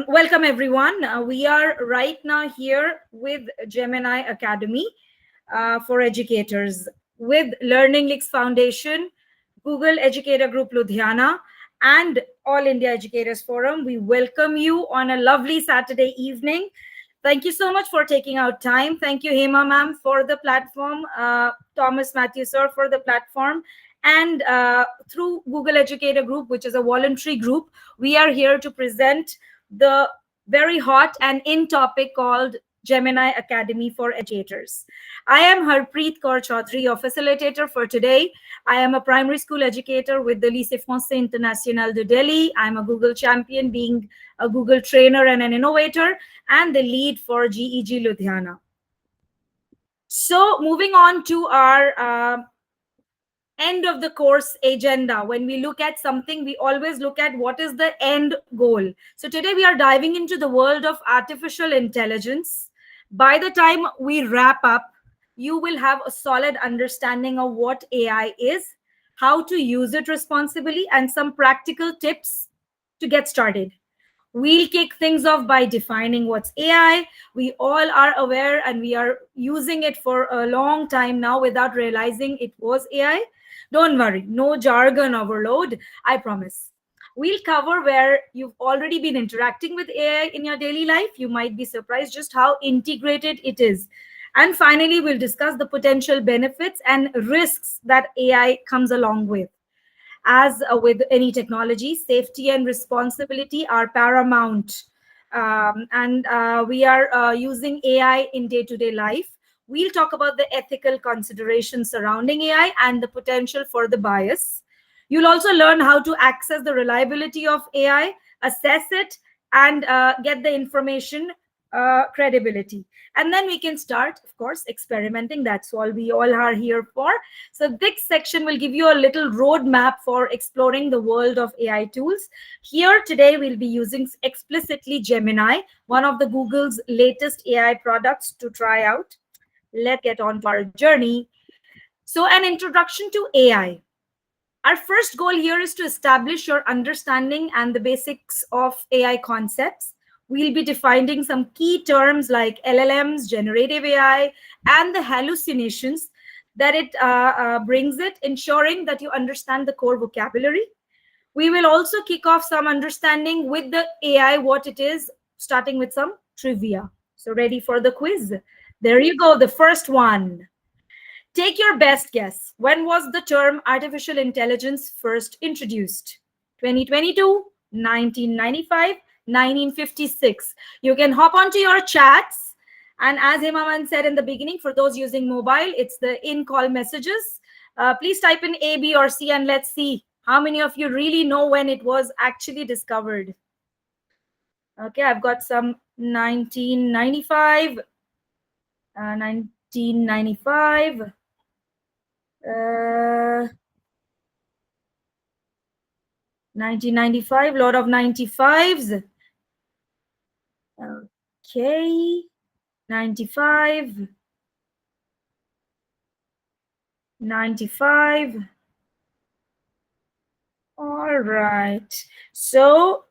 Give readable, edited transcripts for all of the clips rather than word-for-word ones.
Welcome everyone. We are right now here with Gemini Academy for educators with Learning Leaks Foundation, Google Educator Group Ludhiana, and All India Educators Forum. We welcome you on a lovely Saturday evening. Thank you so much for taking out time. Thank you, Hema ma'am, for the platform, Thomas Matthew sir for the platform. And through Google Educator Group, which is a voluntary group, we are here to present the very hot and in topic called Gemini Academy for Educators. I am Harpreet Kaur Chaudhary, your facilitator for today. I am a primary school educator with the Lycée Français International de Delhi. I'm a Google champion, being a Google trainer and an innovator, and the lead for GEG Ludhiana. So moving on to our end of the course agenda. When we look at something, we always look at what is the end goal. So today we are diving into the world of artificial intelligence. By the time we wrap up, you will have a solid understanding of what AI is, how to use it responsibly, and some practical tips to get started. We'll kick things off by defining what's AI. We all are aware and we are using it for a long time now without realizing it was AI. Don't worry, no jargon overload, I promise. We'll cover where you've already been interacting with AI in your daily life. You might be surprised just how integrated it is. And finally, we'll discuss the potential benefits and risks that AI comes along with. As with any technology, safety and responsibility are paramount. And we are using AI in day-to-day life. We'll talk about the ethical considerations surrounding AI and the potential for the bias. You'll also learn how to access the reliability of AI, assess it, and get the information credibility. And then we can start, of course, experimenting. That's all we all are here for. So this section will give you a little roadmap for exploring the world of AI tools. Here today, we'll be using explicitly Gemini, one of the Google's latest AI products to try out. Let's get on to our journey. So an introduction to AI. Our first goal here is to establish your understanding and the basics of AI concepts. We'll be defining some key terms like LLMs, generative AI, and the hallucinations that it brings it, ensuring that you understand the core vocabulary. We will also kick off some understanding with the AI, what it is, starting with some trivia. So ready for the quiz? There you go, the first one. Take your best guess. When was the term artificial intelligence first introduced? 2022, 1995, 1956. You can hop onto your chats. And as Himaman said in the beginning, for those using mobile, it's the in-call messages. Please type in A, B, or C, and let's see how many of you really know when it was actually discovered. Okay, I've got some 1995, 1995. 1995, lot of 95s. Okay, 95, 95. All right. So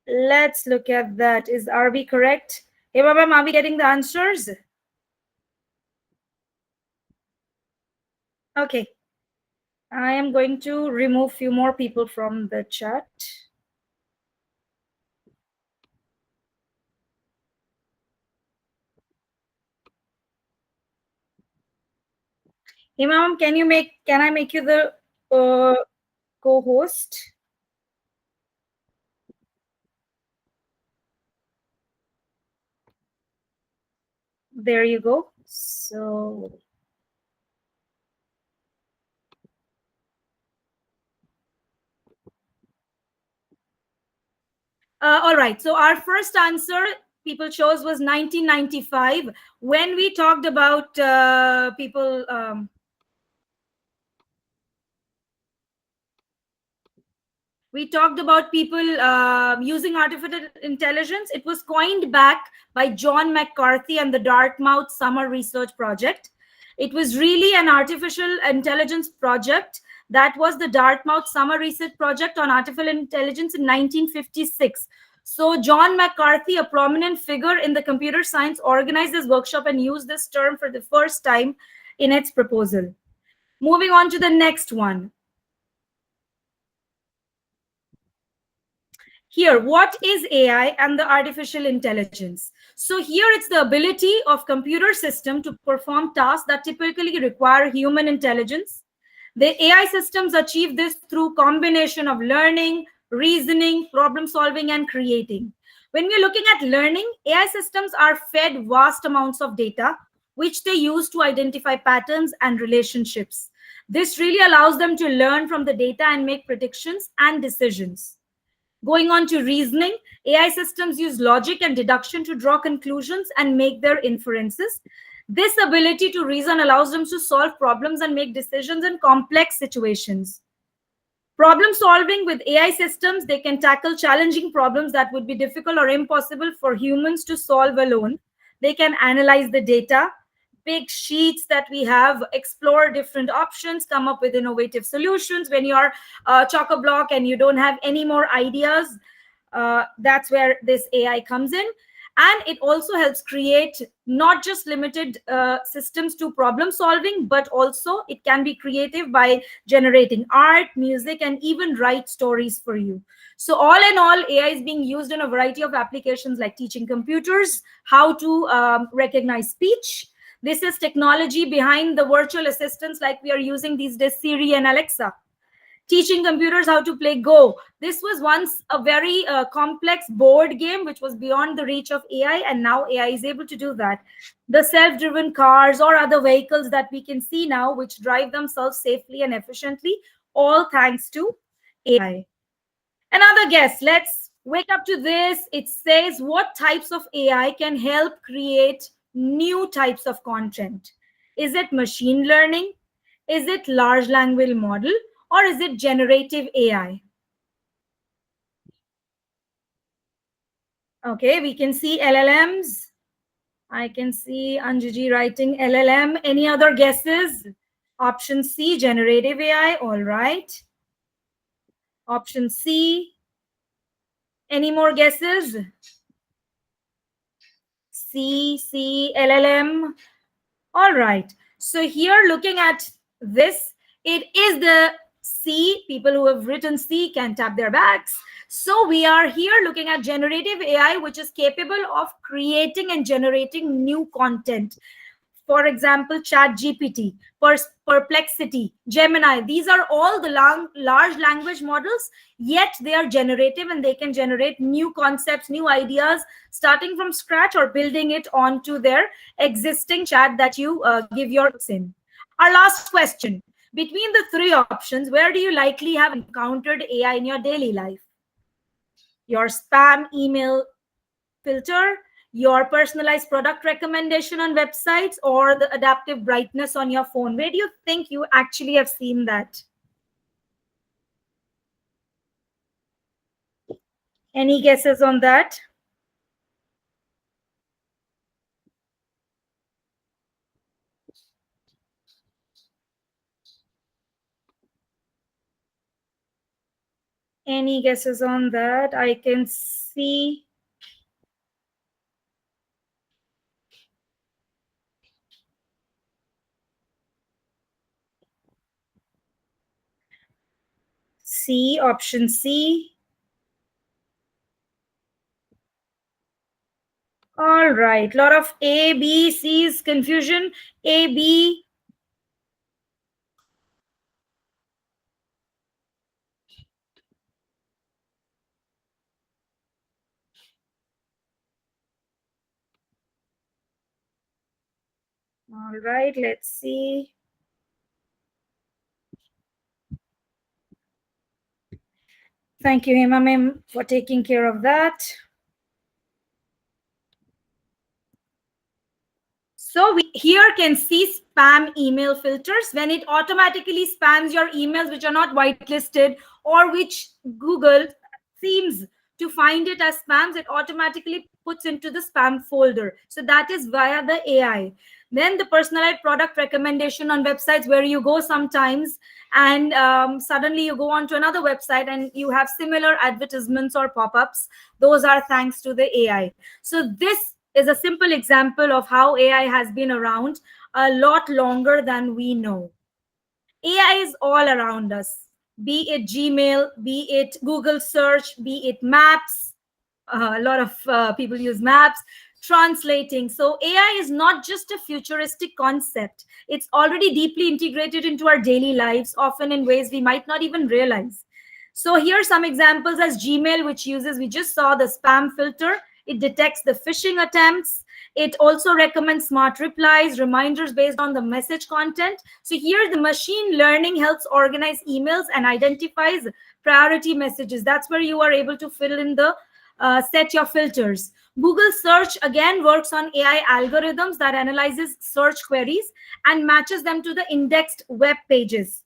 let's look at that. Are we correct? Hey, Baba, are we getting the answers? Okay. I am going to remove a few more people from the chat. Imam, can I make you the co-host? There you go. So all right. So our first answer people chose was 1995. When we talked about people using artificial intelligence. It was coined back by John McCarthy and the Dartmouth Summer Research Project. It was really an artificial intelligence project That was the Dartmouth Summer Research Project on Artificial Intelligence in 1956. So John McCarthy, a prominent figure in the computer science, organized this workshop and used this term for the first time in its proposal. Moving on to the next one. Here, what is AI and the artificial intelligence? So here it's the ability of computer system to perform tasks that typically require human intelligence. The AI systems achieve this through combination of learning, reasoning, problem solving, and creating. When we're looking at learning, AI systems are fed vast amounts of data, which they use to identify patterns and relationships. This really allows them to learn from the data and make predictions and decisions. Going on to reasoning, AI systems use logic and deduction to draw conclusions and make their inferences. This ability to reason allows them to solve problems and make decisions in complex situations. Problem solving with AI systems, they can tackle challenging problems that would be difficult or impossible for humans to solve alone. They can analyze the data, big sheets that we have, explore different options, come up with innovative solutions. When you're chock-a-block and you don't have any more ideas, that's where this AI comes in. And it also helps create not just limited systems to problem solving, but also it can be creative by generating art, music, and even write stories for you. So all in all, AI is being used in a variety of applications like teaching computers how to recognize speech. This is technology behind the virtual assistants like we are using these days, Siri and Alexa. Teaching computers how to play Go. This was once a very complex board game which was beyond the reach of AI, and now AI is able to do that. The self-driven cars or other vehicles that we can see now, which drive themselves safely and efficiently, all thanks to AI. Another guess. Let's wake up to this. It says, what types of AI can help create new types of content? Is it machine learning? Is it large language model? Or is it generative AI? Okay, we can see LLMs. I can see Anjuji writing LLM. Any other guesses? Option C, generative AI. All right. Option C. Any more guesses? C, LLM. All right. So here looking at this, it is the C. People who have written C can tap their backs. So we are here looking at generative AI, which is capable of creating and generating new content. For example, ChatGPT, Perplexity, Gemini. These are all the large language models, yet they are generative and they can generate new concepts, new ideas, starting from scratch or building it onto their existing chat that you give your in. Our last question. Between the three options, where do you likely have encountered AI in your daily life? Your spam email filter, your personalized product recommendation on websites, or the adaptive brightness on your phone? Where do you think you actually have seen that? Any guesses on that? Any guesses on that? I can see C, option C. All right, lot of A, B, C's confusion. A, B. All right, let's see. Thank you, Hema ma'am, for taking care of that. So we here can see spam email filters when it automatically spams your emails which are not whitelisted or which Google seems to find it as spams, it automatically puts into the spam folder. So that is via the AI. Then the personalized product recommendation on websites, where you go sometimes and suddenly you go on to another website and you have similar advertisements or pop-ups. Those are thanks to the AI. So this is a simple example of how AI has been around a lot longer than we know. AI is all around us, be it Gmail, be it Google search, be it maps. A lot of people use maps, translating. So AI is not just a futuristic concept. It's already deeply integrated into our daily lives, often in ways we might not even realize. So here are some examples. As Gmail, which uses, we just saw the spam filter. It detects the phishing attempts. It also recommends smart replies, reminders based on the message content. So here the machine learning helps organize emails and identifies priority messages. That's where you are able to fill in the set your filters. Google search again works on AI algorithms that analyzes search queries and matches them to the indexed web pages.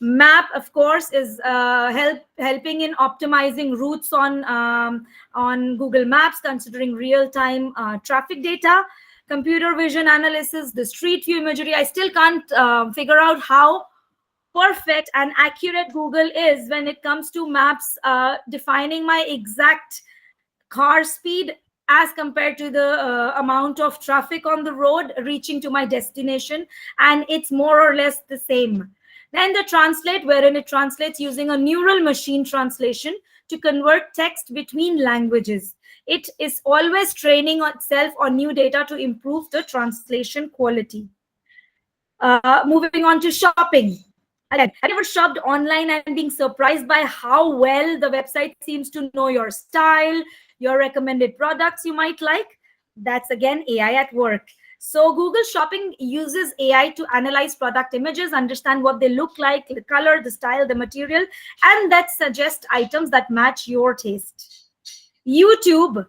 Map, of course, is helping in optimizing routes on Google Maps, considering real-time traffic data. Computer vision analysis, the street view imagery. I still can't figure out how perfect and accurate Google is when it comes to maps, defining my exact car speed as compared to the amount of traffic on the road reaching to my destination, and it's more or less the same. Then the translate, wherein it translates using a neural machine translation to convert text between languages. It is always training itself on new data to improve the translation quality. Moving on to shopping. Again, have you ever shopped online and being surprised by how well the website seems to know your style, your recommended products you might like? That's again AI at work. So Google Shopping uses AI to analyze product images, understand what they look like, the color, the style, the material, and that suggest items that match your taste. YouTube,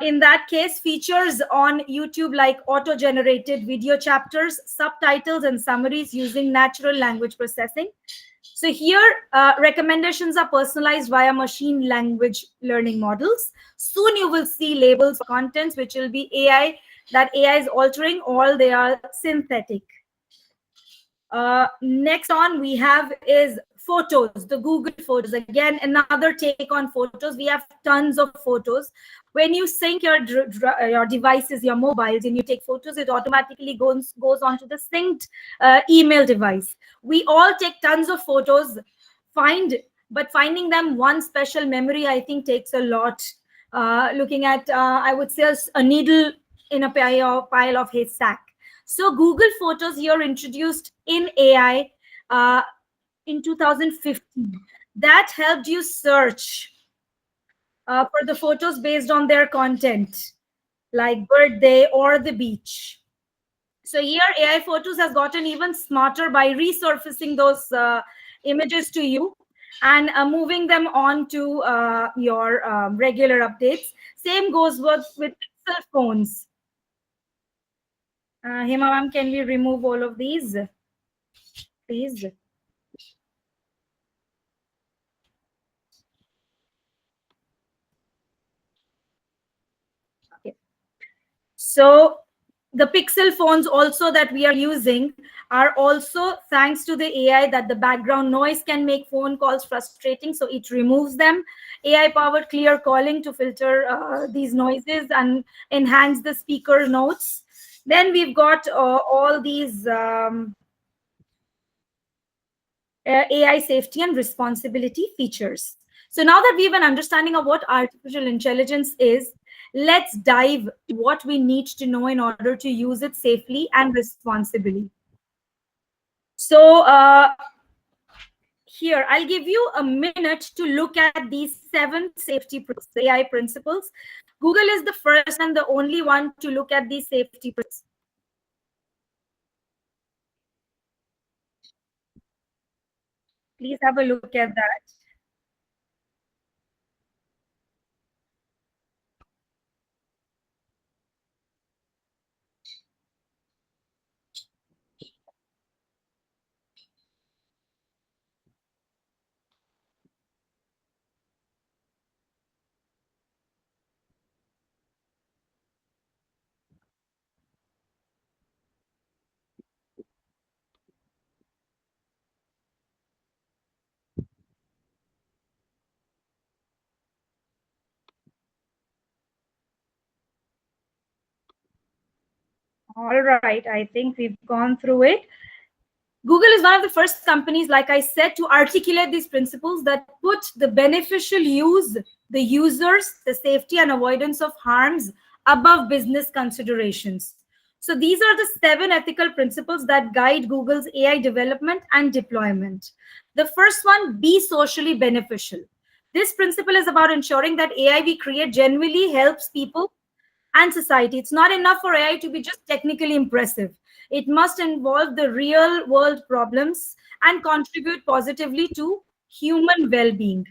in that case, features on YouTube like auto-generated video chapters, subtitles, and summaries using natural language processing. So here, recommendations are personalized via machine language learning models. Soon you will see labels for contents, which will be AI, that AI is altering, or they are synthetic. Next on we have is photos, the Google Photos. Again, another take on photos. We have tons of photos. When you sync your devices, your mobiles, and you take photos, it automatically goes onto the synced email device. We all take tons of photos, but finding them one special memory, I think, takes a lot. Looking at, I would say, a needle in a pile of haystack. So Google Photos here introduced in AI in 2015. That helped you search for the photos based on their content, like birthday or the beach. So here AI Photos has gotten even smarter by resurfacing those images to you and moving them on to your regular updates. Same goes with Pixel phones. Hema ma'am, can we remove all of these, please? Okay. So the Pixel phones also that we are using are also thanks to the AI, that the background noise can make phone calls frustrating. So it removes them. AI powered clear calling to filter these noises and enhance the speaker notes. Then we've got all these AI safety and responsibility features. So now that we have an understanding of what artificial intelligence is, let's dive what we need to know in order to use it safely and responsibly. So here, I'll give you a minute to look at these 7 safety AI principles. Google is the first and the only one to look at these safety principles. Please have a look at that. All right, I think we've gone through it. Google is one of the first companies, like I said, to articulate these principles that put the beneficial use, the users, the safety and avoidance of harms above business considerations. So these are the 7 ethical principles that guide Google's AI development and deployment. The first one, be socially beneficial. This principle is about ensuring that AI we create genuinely helps people and society. It's not enough for AI to be just technically impressive. It must involve the real world problems and contribute positively to human well being.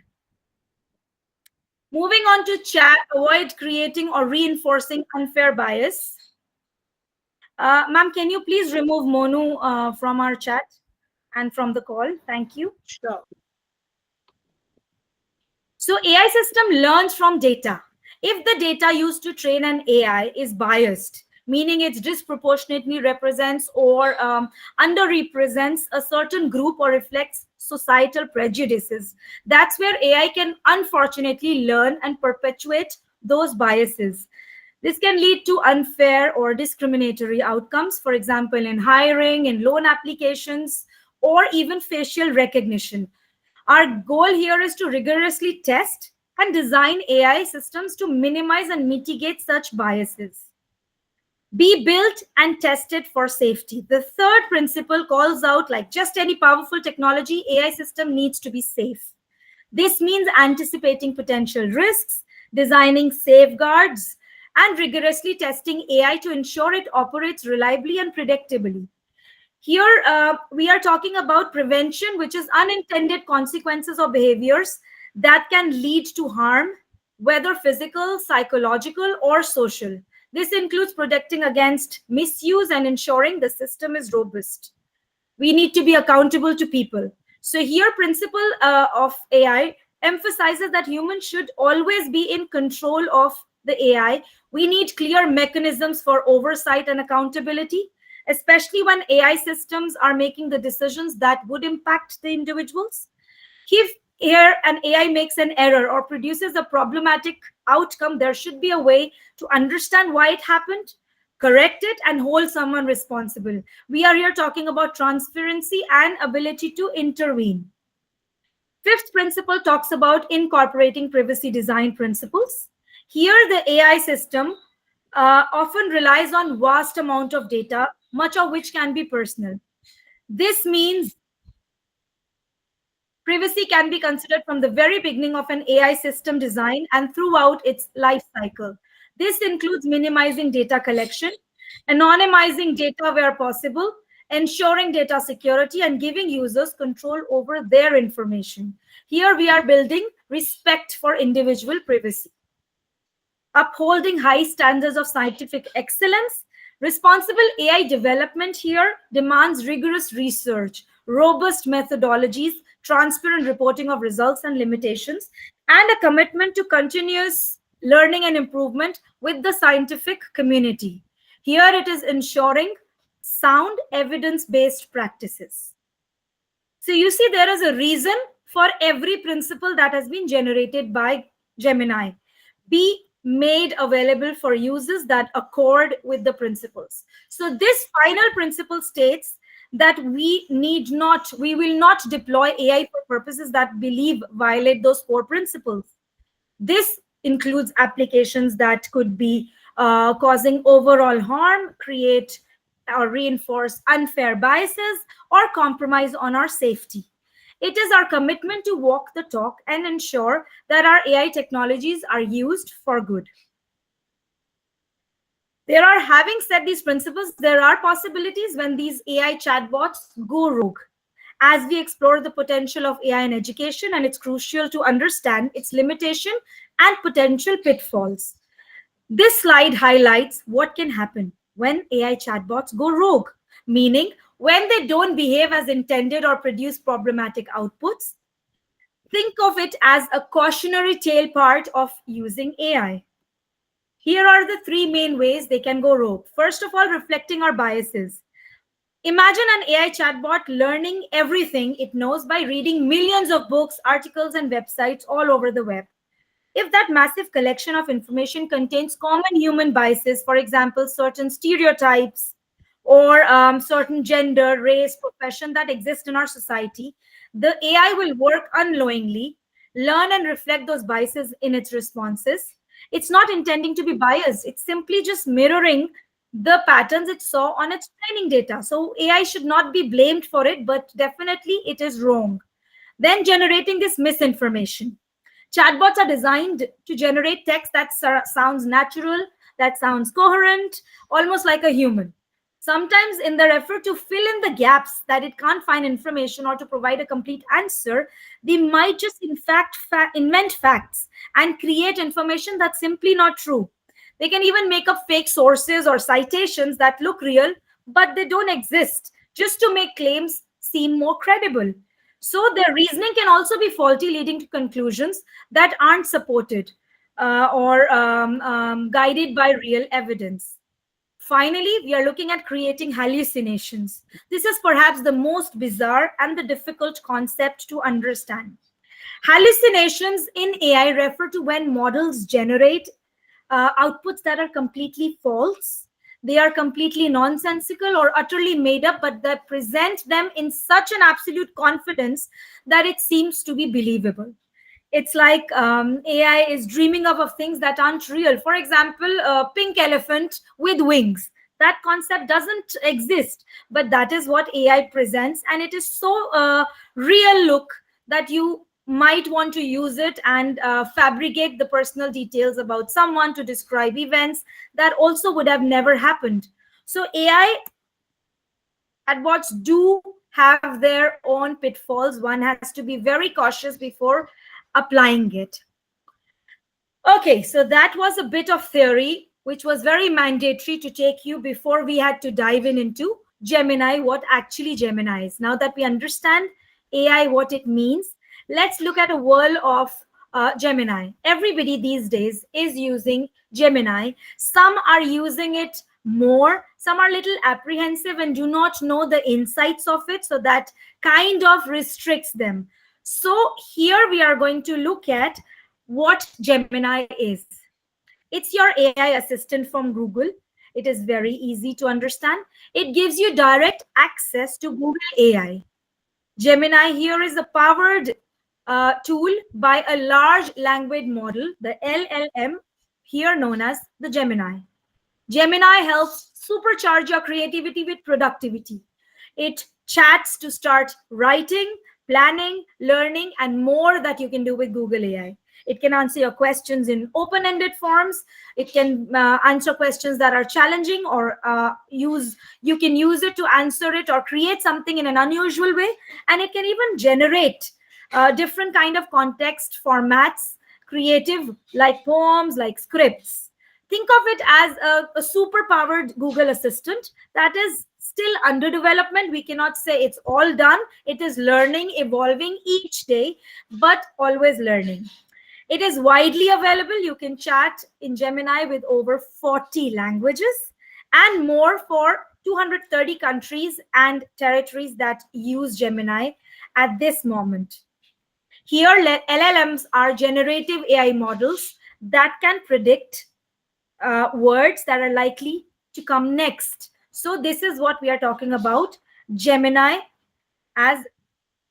Moving on to chat, avoid creating or reinforcing unfair bias. Ma'am, can you please remove Monu from our chat and from the call? Thank you. Sure. So AI system learns from data. If the data used to train an AI is biased, meaning it disproportionately represents or underrepresents a certain group or reflects societal prejudices, that's where AI can unfortunately learn and perpetuate those biases. This can lead to unfair or discriminatory outcomes, for example, in hiring, in loan applications, or even facial recognition. Our goal here is to rigorously test and design AI systems to minimize and mitigate such biases. Be built and tested for safety. The third principle calls out, like just any powerful technology, AI system needs to be safe. This means anticipating potential risks, designing safeguards, and rigorously testing AI to ensure it operates reliably and predictably. Here, we are talking about prevention, which is unintended consequences of behaviors that can lead to harm, whether physical, psychological, or social. This includes protecting against misuse and ensuring the system is robust. We need to be accountable to people. So here, principle of AI emphasizes that humans should always be in control of the AI. We need clear mechanisms for oversight and accountability, especially when AI systems are making the decisions that would impact the individuals. If here an AI makes an error or produces a problematic outcome, there should be a way to understand why it happened, correct it, and hold someone responsible. We are here talking about transparency and ability to intervene. Fifth principle talks about incorporating privacy design principles. Here, the AI system often relies on vast amount of data, much of which can be personal. This means privacy can be considered from the very beginning of an AI system design and throughout its life cycle. This includes minimizing data collection, anonymizing data where possible, ensuring data security, and giving users control over their information. Here we are building respect for individual privacy. Upholding high standards of scientific excellence. Responsible AI development here demands rigorous research, robust methodologies, transparent reporting of results and limitations, and a commitment to continuous learning and improvement with the scientific community. Here it is ensuring sound evidence-based practices. So you see, there is a reason for every principle that has been generated by Gemini. Be made available for users that accord with the principles. So this final principle states that we will not deploy AI for purposes that violate those 4 principles. This includes applications that could be causing overall harm, create or reinforce unfair biases, or compromise on our safety. It is our commitment to walk the talk and ensure that our AI technologies are used for good. Having said these principles, there are possibilities when these AI chatbots go rogue. As we explore the potential of AI in education, and it's crucial to understand its limitation and potential pitfalls. This slide highlights what can happen when AI chatbots go rogue, meaning when they don't behave as intended or produce problematic outputs. Think of it as a cautionary tale part of using AI. Here are the 3 main ways they can go rogue. First of all, reflecting our biases. Imagine an AI chatbot learning everything it knows by reading millions of books, articles, and websites all over the web. If that massive collection of information contains common human biases, for example, certain stereotypes, or certain gender, race, profession that exist in our society, the AI will work unknowingly, learn and reflect those biases in its responses. It's not intending to be biased, it's simply just mirroring the patterns it saw on its training data. So AI should not be blamed for it, but definitely it is wrong. Then generating this misinformation. Chatbots are designed to generate text that sounds natural, that sounds coherent, almost like a human. Sometimes, in their effort to fill in the gaps that it can't find information or to provide a complete answer, they might just, in fact, invent facts and create information that's simply not true. They can even make up fake sources or citations that look real, but they don't exist, just to make claims seem more credible. So their reasoning can also be faulty, leading to conclusions that aren't supported or guided by real evidence. Finally, we are looking at creating hallucinations. This is perhaps the most bizarre and the difficult concept to understand. Hallucinations in AI refer to when models generate outputs that are completely false. They are completely nonsensical or utterly made up, but they present them in such an absolute confidence that it seems to be believable. It's like AI is dreaming of things that aren't real. For example, a pink elephant with wings. That concept doesn't exist, but that is what AI presents, and it is so real look that you might want to use it and fabricate the personal details about someone to describe events that also would have never happened. So AI chatbots do have their own pitfalls. One has to be very cautious before applying it. Okay, so that was a bit of theory, which was very mandatory to take you before we had to dive into Gemini, what actually Gemini is. Now that we understand AI, what it means, let's look at a world of Gemini. Everybody these days is using Gemini. Some are using it more, some are a little apprehensive and do not know the insights of it, so that kind of restricts them. So here we are going to look at what Gemini is. It's your AI assistant from Google. It is very easy to understand. It gives you direct access to Google AI. Gemini here is a powered tool by a large language model, the LLM, here known as the Gemini. Gemini helps supercharge your creativity with productivity. It chats to start writing, planning, learning, and more that you can do with Google AI. It can answer your questions in open ended forms. It can answer questions that are challenging, or you can use it to answer it or create something in an unusual way. And it can even generate different kind of context formats, creative, like poems, like scripts. Think of it as a super powered Google Assistant that is still under development. We cannot say it's all done. It is learning, evolving each day, but always learning. It is widely available. You can chat in Gemini with over 40 languages and more for 230 countries and territories that use Gemini at this moment. Here, LLMs are generative AI models that can predict words that are likely to come next. So this is what we are talking about, Gemini as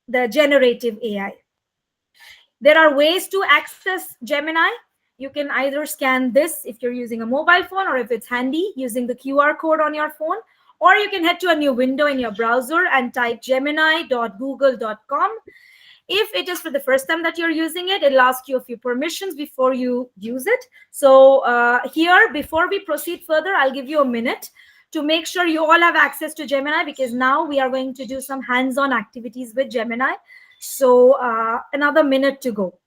the generative AI. There are ways to access Gemini. You can either scan this if you're using a mobile phone, or if it's handy, using the QR code on your phone, or you can head to a new window in your browser and type gemini.google.com. If it is for the first time that you're using it, it'll ask you a few permissions before you use it. So here, before we proceed further, I'll give you a minute to make sure you all have access to Gemini, because now we are going to do some hands-on activities with Gemini. So another minute to go.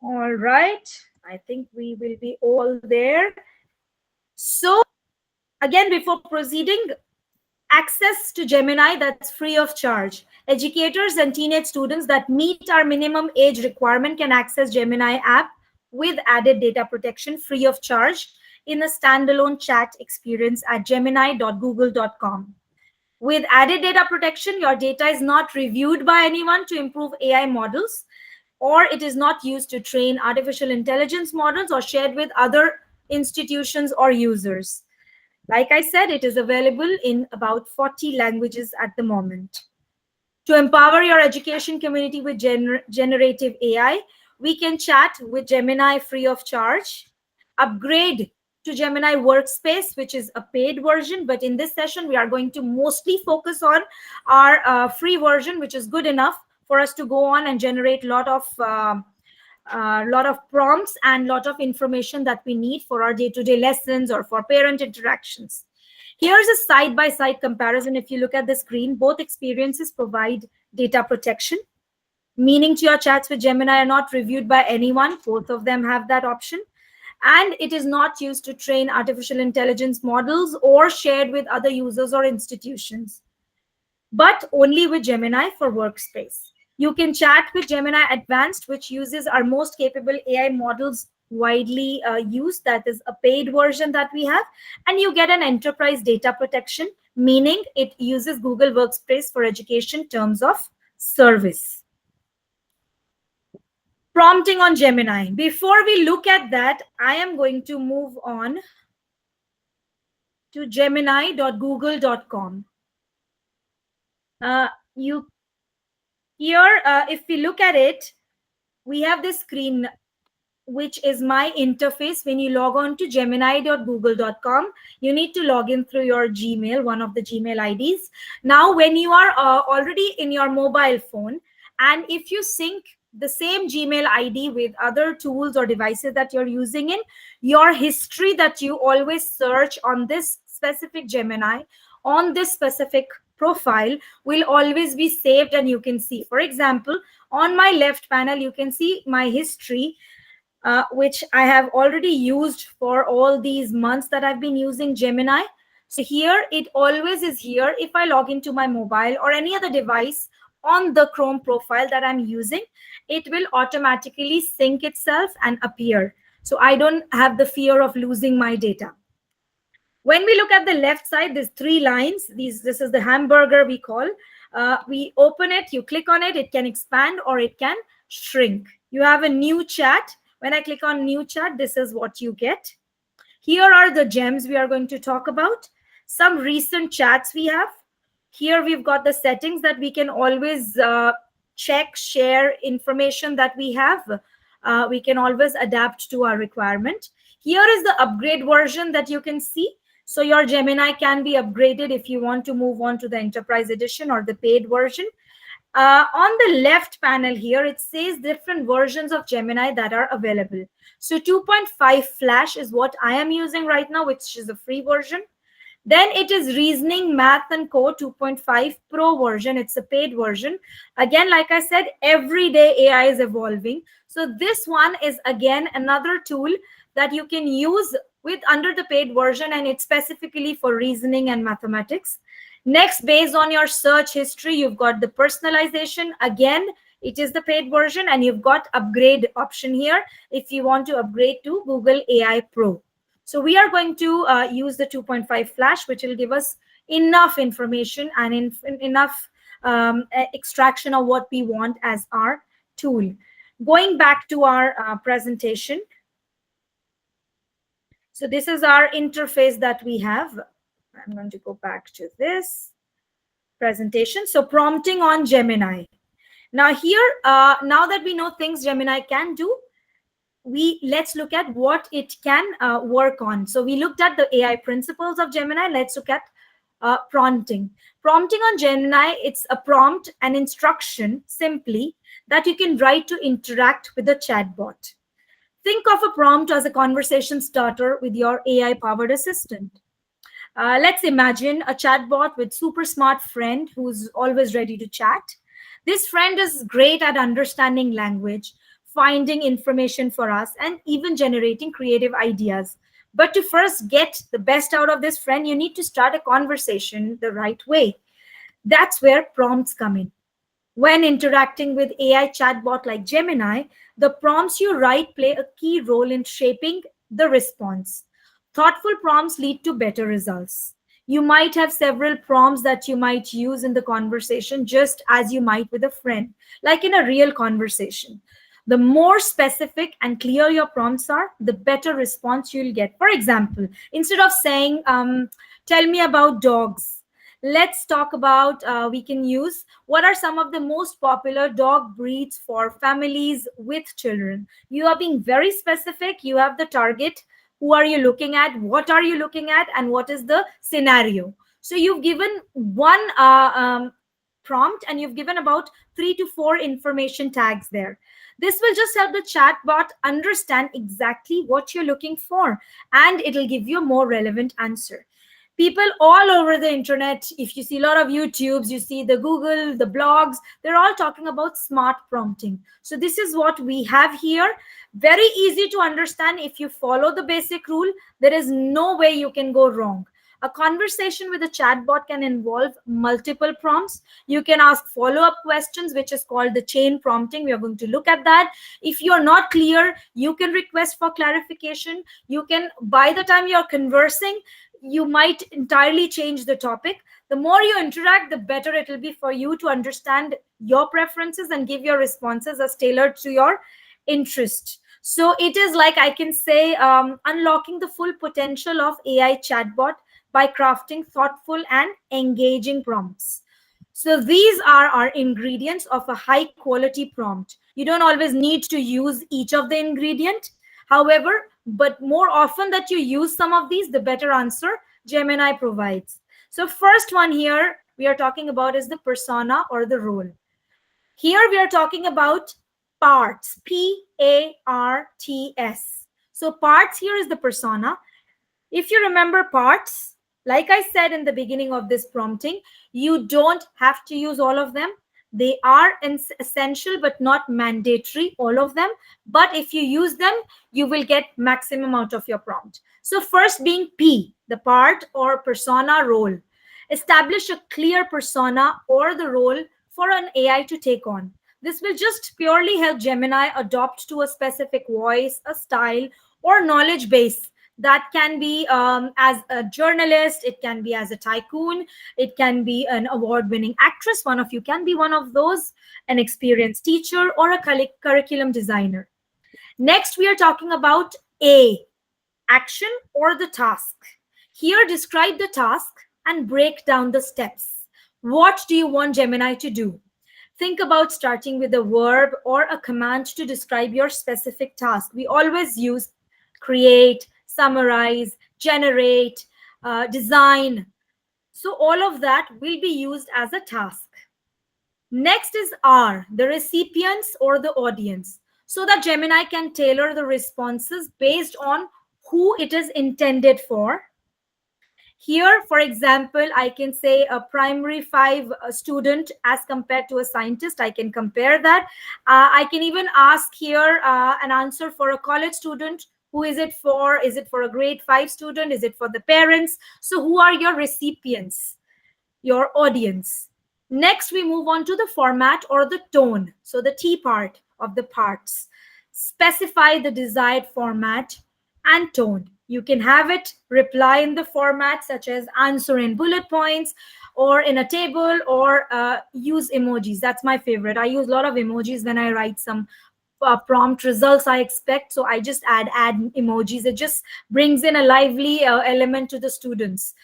All right. I think we will be all there. So again, before proceeding, Access to Gemini that's free of charge. Educators and teenage students that meet our minimum age requirement can access Gemini app with added data protection free of charge in a standalone chat experience at gemini.google.com. With added data protection, your data is not reviewed by anyone to improve AI models, or it is not used to train artificial intelligence models or shared with other institutions or users. Like I said, it is available in about 40 languages at the moment. To empower your education community with generative AI, we can chat with Gemini free of charge, upgrade to Gemini Workspace, which is a paid version. But in this session, we are going to mostly focus on our free version, which is good enough for us to go on and generate lot of prompts and lot of information that we need for our day-to-day lessons or for parent interactions. Here's a side-by-side comparison. If you look at the screen, both experiences provide data protection, meaning to your chats with Gemini are not reviewed by anyone. Both of them have that option. And it is not used to train artificial intelligence models or shared with other users or institutions, but only with Gemini for Workspace. You can chat with Gemini Advanced, which uses our most capable AI models widely used. That is a paid version that we have. And you get an enterprise data protection, meaning it uses Google Workspace for education terms of service. Prompting on Gemini. Before we look at that, I am going to move on to gemini.google.com. If we look at it, we have this screen, which is my interface. When you log on to gemini.google.com, you need to log in through your Gmail, one of the Gmail IDs. Now, when you are already in your mobile phone, and if you sync the same Gmail ID with other tools or devices that you're using in, your history that you always search on this specific Gemini, on this specific profile, will always be saved and you can see. For example, on my left panel, you can see my history, which I have already used for all these months that I've been using Gemini. So here, it always is here. If I log into my mobile or any other device on the Chrome profile that I'm using, it will automatically sync itself and appear. So I don't have the fear of losing my data. When we look at the left side, there's 3 lines. This is the hamburger we call. We open it, you click on it, it can expand or it can shrink. You have a new chat. When I click on new chat, this is what you get. Here are the gems we are going to talk about. Some recent chats we have. Here we've got the settings that we can always check, share information that we have. We can always adapt to our requirement. Here is the upgrade version that you can see. So your Gemini can be upgraded if you want to move on to the enterprise edition or the paid version. On the left panel here, it says different versions of Gemini that are available. So 2.5 Flash is what I am using right now, which is a free version. Then it is Reasoning, Math and Co 2.5 Pro version. It's a paid version. Again, like I said, every day AI is evolving. So this one is again another tool that you can use with under the paid version, and it's specifically for reasoning and mathematics. Next, based on your search history, you've got the personalization. Again, it is the paid version, and you've got upgrade option here if you want to upgrade to Google AI Pro. So we are going to use the 2.5 Flash, which will give us enough information and enough extraction of what we want as our tool. Going back to our presentation. So this is our interface that we have. I'm going to go back to this presentation. So prompting on Gemini. Now here, now that we know things Gemini can do, let's look at what it can work on. So we looked at the AI principles of Gemini. Let's look at prompting. Prompting on Gemini, it's a prompt, an instruction simply that you can write to interact with the chatbot. Think of a prompt as a conversation starter with your AI-powered assistant. Let's imagine a chatbot with super smart friend who's always ready to chat. This friend is great at understanding language, finding information for us, and even generating creative ideas. But to first get the best out of this friend, you need to start a conversation the right way. That's where prompts come in. When interacting with AI chatbot like Gemini, the prompts you write play a key role in shaping the response. Thoughtful prompts lead to better results. You might have several prompts that you might use in the conversation, just as you might with a friend, like in a real conversation. The more specific and clear your prompts are, the better response you'll get. For example, instead of saying, tell me about dogs, let's talk about, we can use, what are some of the most popular dog breeds for families with children? You are being very specific. You have the target. Who are you looking at? What are you looking at? And what is the scenario? So you've given one prompt, and you've given about 3 to 4 information tags there. This will just help the chatbot understand exactly what you're looking for, and it'll give you a more relevant answer. People all over the internet, if you see a lot of YouTubes, you see the Google, the blogs, they're all talking about smart prompting. So this is what we have here. Very easy to understand. If you follow the basic rule, there is no way you can go wrong. A conversation with a chatbot can involve multiple prompts. You can ask follow-up questions, which is called the chain prompting. We are going to look at that. If you're not clear, you can request for clarification. You can, by the time you're conversing, you might entirely change the topic. The more you interact, the better it will be for you to understand your preferences and give your responses as tailored to your interest. So it is like, I can say, unlocking the full potential of AI chatbot by crafting thoughtful and engaging prompts. So these are our ingredients of a high quality prompt. You don't always need to use each of the ingredient. However, but more often that you use some of these, the better answer Gemini provides. So first one here we are talking about is the persona or the role. Here we are talking about parts, P-A-R-T-S. So parts here is the persona. If you remember parts, like I said in the beginning of this prompting, you don't have to use all of them. They are essential but not mandatory, all of them. But if you use them, you will get maximum out of your prompt. So first being P, the part or persona role. Establish a clear persona or the role for an AI to take on. This will just purely help Gemini adopt to a specific voice, a style, or knowledge base. That can be as a journalist, it can be as a tycoon, it can be an award-winning actress. One of you can be one of those, an experienced teacher, or a curriculum designer. Next, we are talking about A, action or the task. Here, describe the task and break down the steps. What do you want Gemini to do? Think about starting with a verb or a command to describe your specific task. We always use create, summarize, generate, design. So all of that will be used as a task. Next is R, the recipients or the audience, so that Gemini can tailor the responses based on who it is intended for. Here, for example, I can say a primary 5 student as compared to a scientist. I can compare that. I can even ask here an answer for a college student. Who is it for? Is it for a grade 5 student? Is it for the parents? So who are your recipients, your audience? Next, we move on to the format or the tone. So the T part of the parts. Specify the desired format and tone. You can have it reply in the format such as answer in bullet points or in a table, or use emojis. That's my favorite. I use a lot of emojis when I write some prompt results I expect. So I just add emojis. It just brings in a lively element to the students.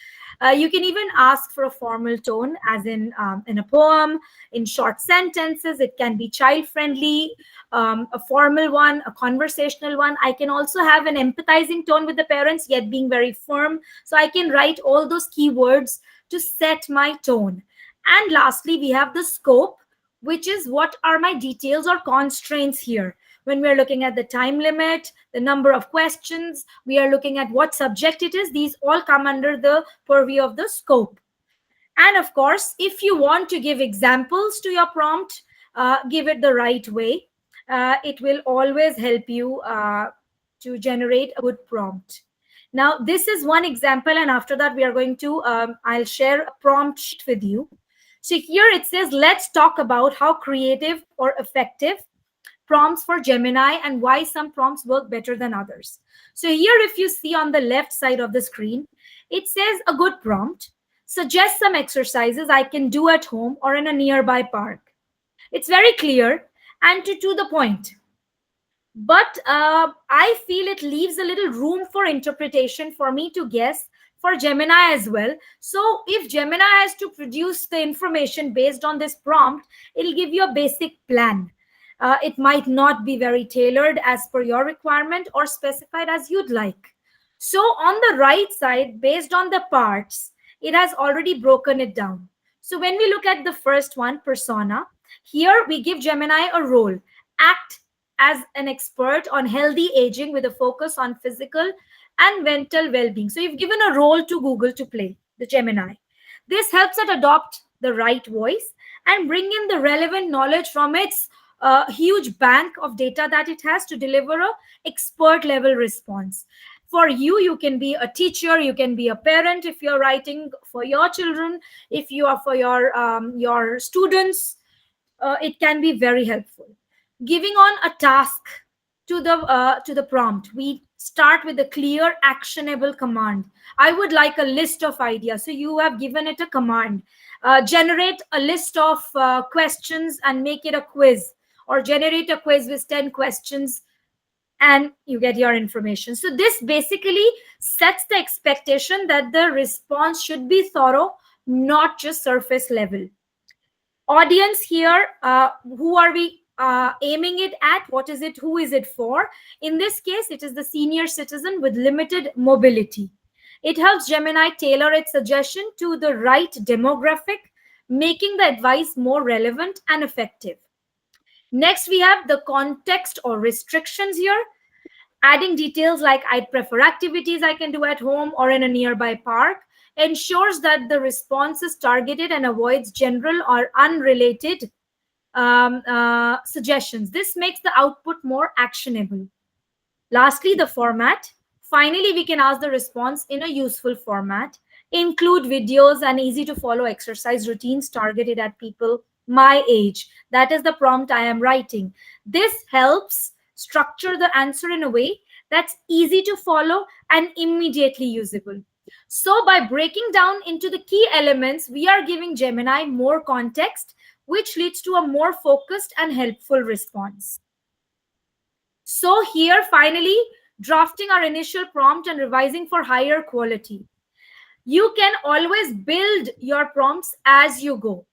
You can even ask for a formal tone, as in a poem, in short sentences. It can be child-friendly, a formal one, a conversational one. I can also have an empathizing tone with the parents, yet being very firm. So I can write all those keywords to set my tone. And lastly, we have the scope, which is what are my details or constraints here. When we're looking at the time limit, the number of questions, we are looking at what subject it is. These all come under the purview of the scope. And of course, if you want to give examples to your prompt, give it the right way. It will always help you to generate a good prompt. Now, this is one example, and after that, we are going to, I'll share a prompt sheet with you. So here it says, let's talk about how creative or effective prompts for Gemini and why some prompts work better than others. So here, if you see on the left side of the screen, it says a good prompt. Suggest some exercises I can do at home or in a nearby park. It's very clear and to the point. But I feel it leaves a little room for interpretation for me to guess for Gemini as well. So if Gemini has to produce the information based on this prompt, it'll give you a basic plan. It might not be very tailored as per your requirement or specified as you'd like. So on the right side, based on the parts, it has already broken it down. So when we look at the first one, persona, here we give Gemini a role. Act as an expert on healthy aging with a focus on physical and mental well-being. So you've given a role to Google to play, the Gemini. This helps it adopt the right voice and bring in the relevant knowledge from its huge bank of data that it has to deliver a expert level response. For you, you can be a teacher, you can be a parent if you're writing for your children, if you are for your students, it can be very helpful. Giving on a task to the prompt, we start with a clear actionable command. I would like a list of ideas, so you have given it a command. Generate a list of questions and make it a quiz, or generate a quiz with 10 questions, and you get your information. So this basically sets the expectation that the response should be thorough, not just surface level. Audience here, who are we aiming it at? What is it? Who is it for? In this case, it is the senior citizen with limited mobility. It helps Gemini tailor its suggestion to the right demographic, making the advice more relevant and effective. Next, we have the context or restrictions here. Adding details like I'd prefer activities I can do at home or in a nearby park ensures that the response is targeted and avoids general or unrelated suggestions. This makes the output more actionable. Lastly, the format. Finally, we can ask the response in a useful format. Include videos and easy to follow exercise routines targeted at people my age. That is the prompt I am writing. This helps structure the answer in a way that's easy to follow and immediately usable. So by breaking down into the key elements, we are giving Gemini more context, which leads to a more focused and helpful response. So here, finally, drafting our initial prompt and revising for higher quality. You can always build your prompts as you go.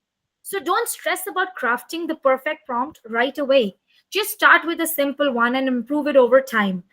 So don't stress about crafting the perfect prompt right away. Just start with a simple one and improve it over time.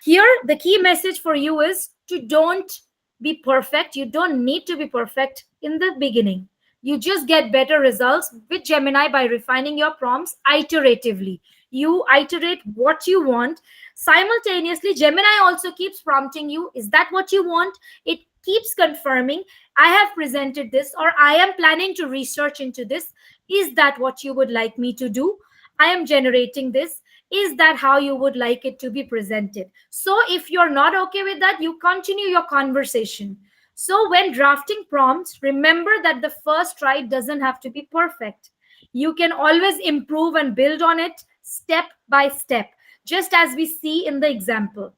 Here, the key message for you is to don't be perfect. You don't need to be perfect in the beginning. You just get better results with Gemini by refining your prompts iteratively. You iterate what you want. Simultaneously, Gemini also keeps prompting you, is that what you want? It keeps confirming, I have presented this, or I am planning to research into this. Is that what you would like me to do? I am generating this. Is that how you would like it to be presented? So if you're not okay with that, you continue your conversation. So when drafting prompts, remember that the first try doesn't have to be perfect. You can always improve and build on it step by step, just as we see in the example.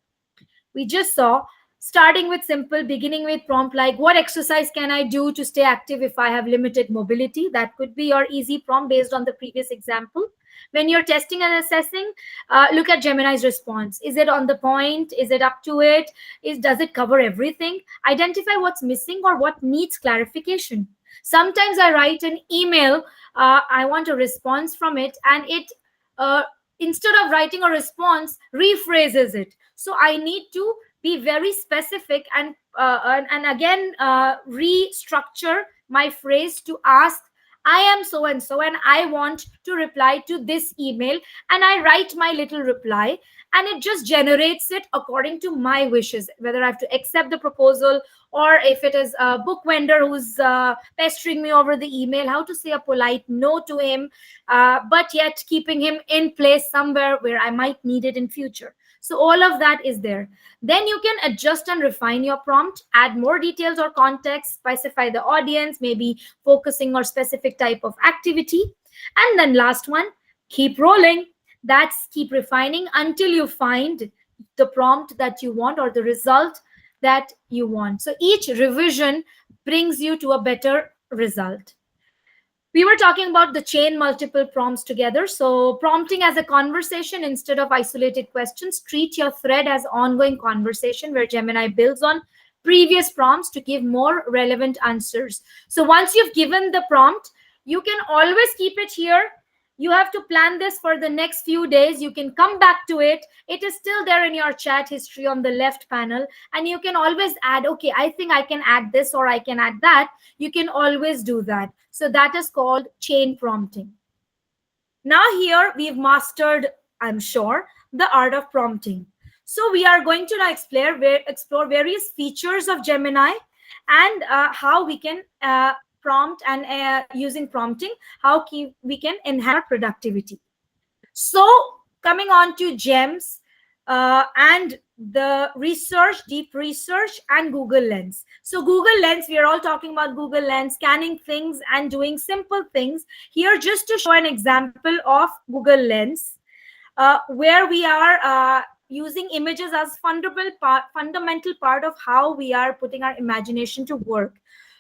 We just saw, starting with simple, beginning with prompt like, what exercise can I do to stay active if I have limited mobility? That could be your easy prompt based on the previous example. When you're testing and assessing, look at Gemini's response. Is it on the point? Is it up to it? Does it cover everything? Identify what's missing or what needs clarification. Sometimes I write an email, I want a response from it, and it, instead of writing a response, rephrases it. So I need to be very specific and again restructure my phrase to ask, I am so and so, and I want to reply to this email, and I write my little reply, and it just generates it according to my wishes, whether I have to accept the proposal, or if it is a book vendor who's pestering me over the email, how to say a polite no to him, but yet keeping him in place somewhere where I might need it in future. So all of that is there. Then you can adjust and refine your prompt, add more details or context, specify the audience, maybe focusing or specific type of activity. And then last one, keep rolling. That's keep refining until you find the prompt that you want or the result that you want. So each revision brings you to a better result. We were talking about the chain multiple prompts together. So prompting as a conversation instead of isolated questions. Treat your thread as ongoing conversation where Gemini builds on previous prompts to give more relevant answers. So once you've given the prompt, you can always keep it here. You have to plan this for the next few days. You can come back to it. It is still there in your chat history on the left panel. And you can always add, okay, I think I can add this or I can add that. You can always do that. So that is called chain prompting. Now here we've mastered, I'm sure, the art of prompting. So we are going to now explore various features of Gemini and how we can prompt and using prompting, how we can enhance our productivity. So coming on to GEMS and the research, deep research, and Google Lens. So Google Lens, we are all talking about Google Lens, scanning things and doing simple things. Here, just to show an example of Google Lens, where we are using images as fundamental part of how we are putting our imagination to work.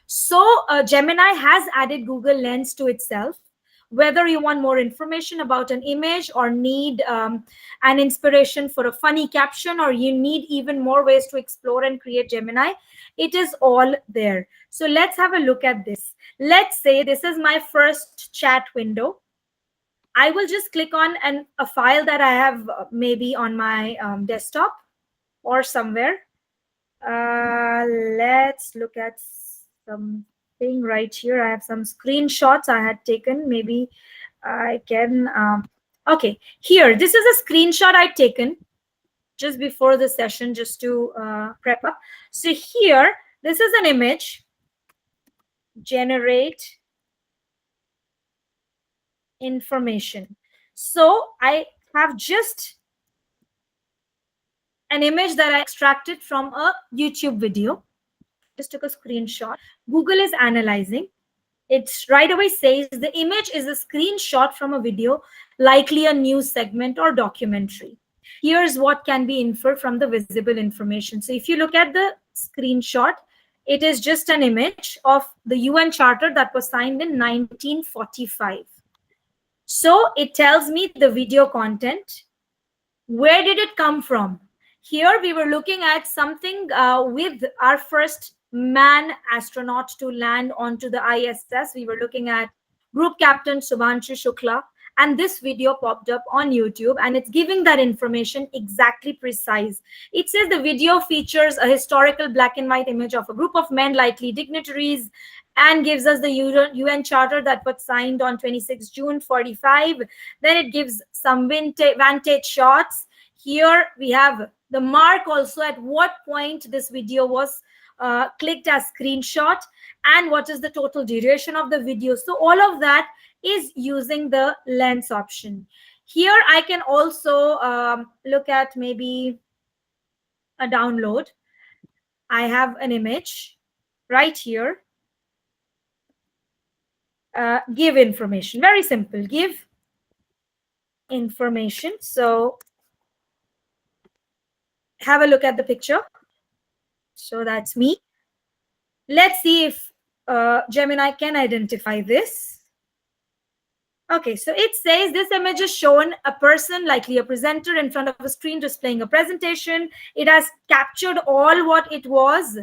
So Gemini has added Google Lens to itself. Whether you want more information about an image or need an inspiration for a funny caption, or you need even more ways to explore and create Gemini, it is all there. So let's have a look at this. Let's say this is my first chat window. I will just click on a file that I have maybe on my desktop or somewhere. Let's look at something right here. I have some screenshots I had taken. Maybe I can. Okay, here, this is a screenshot I've taken just before the session, just to prep up. So here, this is an image. Generate information. So I have just an image that I extracted from a YouTube video. Just took a screenshot. Google is analyzing. It right away says the image is a screenshot from a video, likely a news segment or documentary. Here's what can be inferred from the visible information. So if you look at the screenshot, it is just an image of the UN Charter that was signed in 1945. So it tells me the video content. Where did it come from? Here we were looking at something with our first man astronaut to land onto the ISS. We were looking at Group Captain Subhanshu Shukla, and this video popped up on YouTube, and it's giving that information exactly precise. It says the video features a historical black and white image of a group of men, likely dignitaries, and gives us the UN Charter that was signed on 26 June 45. Then it gives some vantage shots. Here we have the mark also at what point this video was clicked as screenshot, and what is the total duration of the video. So all of that is using the lens option. Here I can also look at maybe a download. I have an image right here. Give information. Very simple. Give information. So have a look at the picture. So that's me. Let's see if Gemini can identify this. Okay, so it says this image is shown a person, likely a presenter, in front of a screen displaying a presentation. It has captured all what it was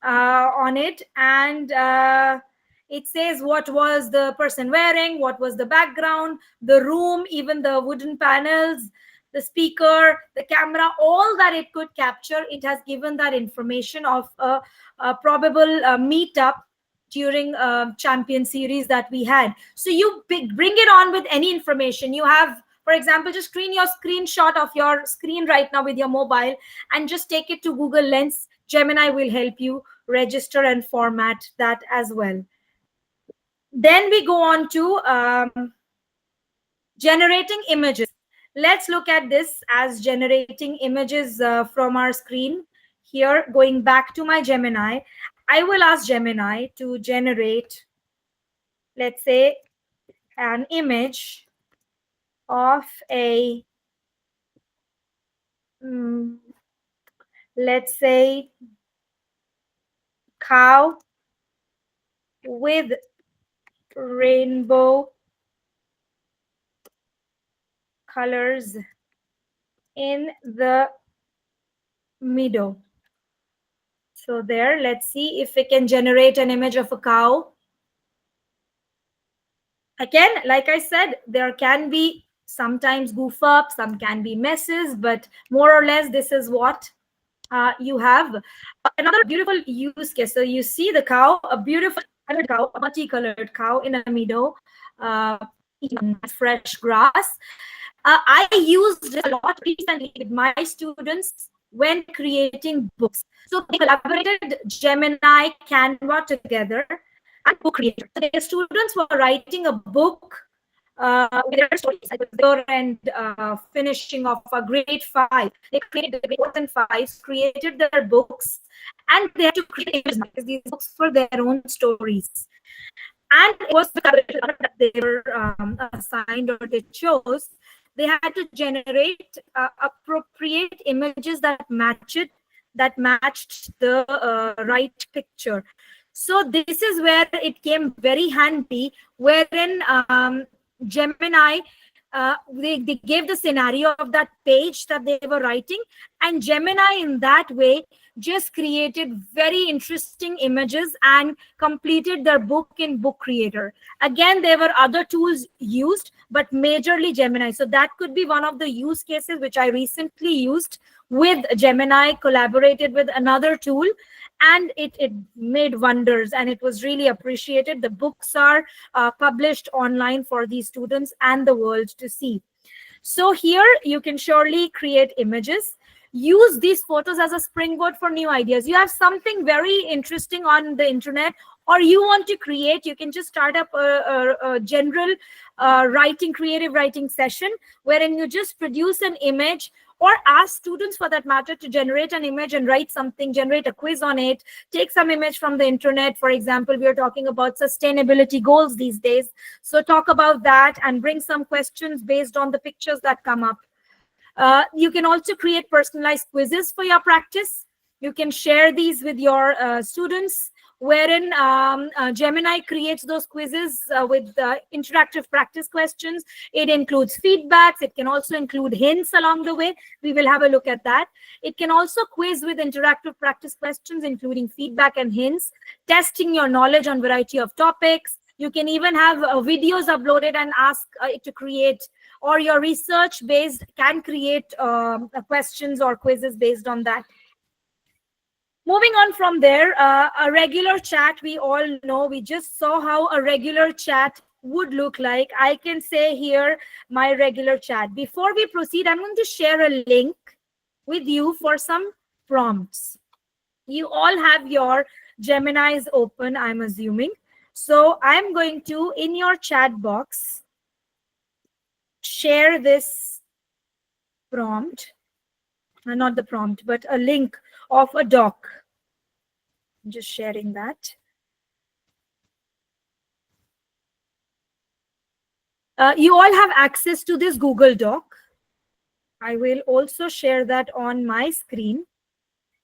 on it, and it says what was the person wearing, what was the background, the room, even the wooden panels, the speaker, the camera, all that it could capture. It has given that information of a probable meetup during champion series that we had. So you bring it on with any information you have. For example, just screen your screenshot of your screen right now with your mobile and just take it to Google Lens. Gemini will help you register and format that as well. Then we go on to generating images. Let's look at this as generating images from our screen. Here, going back to my Gemini, I will ask Gemini to generate, let's say, an image of a, let's say, cow with rainbow colors in the meadow. So there, let's see if we can generate an image of a cow. Again, like I said, there can be sometimes goof up, some can be messes, but more or less this is what you have. Another beautiful use case. So you see the cow, a beautiful cow, a multicolored cow in a meadow, eating fresh grass. I used it a lot recently with my students when creating books. So they collaborated Gemini, Canva together, and book creator. So their students were writing a book with their stories. I was there and finishing off a grade 5. They created the grade 4s and 5s, created their books, and they had to create images because these books were their own stories. And it was the collaboration that they were assigned or they chose. They had to generate appropriate images that matched the right picture. So this is where it came very handy, wherein Gemini, they gave the scenario of that page that they were writing, and Gemini in that way just created very interesting images and completed their book in Book Creator. Again, there were other tools used, but majorly Gemini. So that could be one of the use cases which I recently used with Gemini, collaborated with another tool, and it made wonders, and it was really appreciated. The books are published online for these students and the world to see. So here you can surely create images. Use these photos as a springboard for new ideas. You have something very interesting on the internet, or you want to create, you can just start up a general creative writing session wherein you just produce an image, or ask students for that matter to generate an image and write something, generate a quiz on it, take some image from the internet. For example, we are talking about sustainability goals these days. So talk about that and bring some questions based on the pictures that come up. You can also create personalized quizzes for your practice. You can share these with your students, wherein Gemini creates those quizzes with interactive practice questions. It includes feedbacks. It can also include hints along the way. We will have a look at that. It can also quiz with interactive practice questions, including feedback and hints, testing your knowledge on variety of topics. You can even have videos uploaded and ask it to create, or your research based can create questions or quizzes based on that. Moving on from there, a regular chat, we all know, we just saw how a regular chat would look like. I can say here my regular chat. Before we proceed, I'm going to share a link with you for some prompts. You all have your Geminis open, I'm assuming. So I'm going to, in your chat box, share this prompt, not the prompt, but a link of a doc. I'm just sharing that. You all have access to this Google Doc. I will also share that on my screen.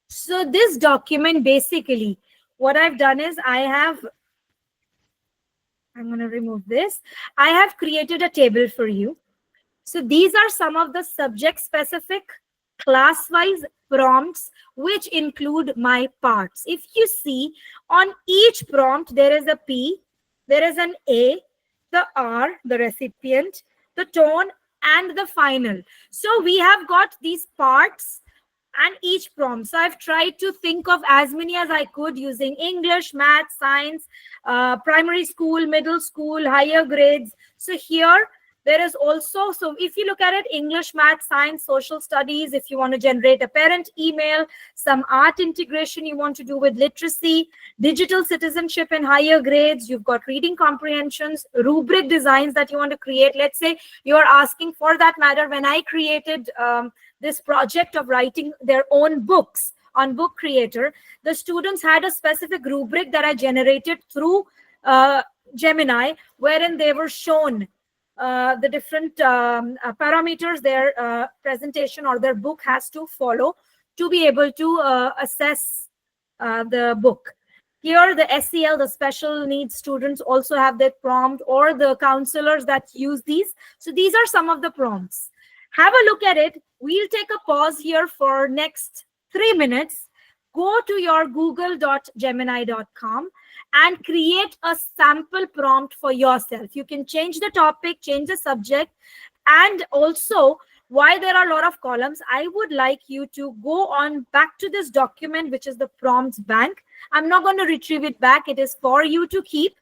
So this document, basically, what I've done is I'm going to remove this. I have created a table for you. So these are some of the subject-specific, class-wise prompts which include my parts. If you see, on each prompt, there is a P, there is an A, the R, the recipient, the tone, and the final. So we have got these parts and each prompt. So I've tried to think of as many as I could using English, math, science, primary school, middle school, higher grades. So here There is also, so if you look at it, English, math, science, social studies, if you want to generate a parent email, some art integration you want to do with literacy, digital citizenship in higher grades, you've got reading comprehensions, rubric designs that you want to create. Let's say you're asking, for that matter, when I created this project of writing their own books on Book Creator, the students had a specific rubric that I generated through Gemini, wherein they were shown the different parameters their presentation or their book has to follow to be able to assess the book. Here, the SEL, the special needs students, also have that prompt, or the counselors that use these. So these are some of the prompts. Have a look at it. We'll take a pause here for next 3 minutes. Go to your google.gemini.com and create a sample prompt for yourself. You can change the topic, change the subject, and also, why there are a lot of columns, I would like you to go on back to this document, which is the prompts bank. I'm not going to retrieve it back. It is for you to keep.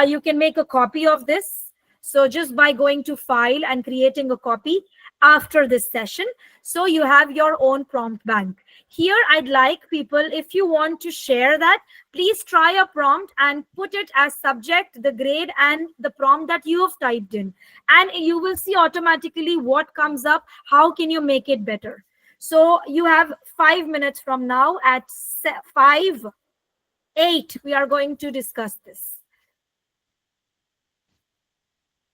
You can make a copy of this. So just by going to file and creating a copy after this session, so you have your own prompt bank. Here, I'd like people, if you want to share that, please try a prompt and put it as subject, the grade, and the prompt that you have typed in. And you will see automatically what comes up. How can you make it better? So you have 5 minutes from now at 5:08. We are going to discuss this.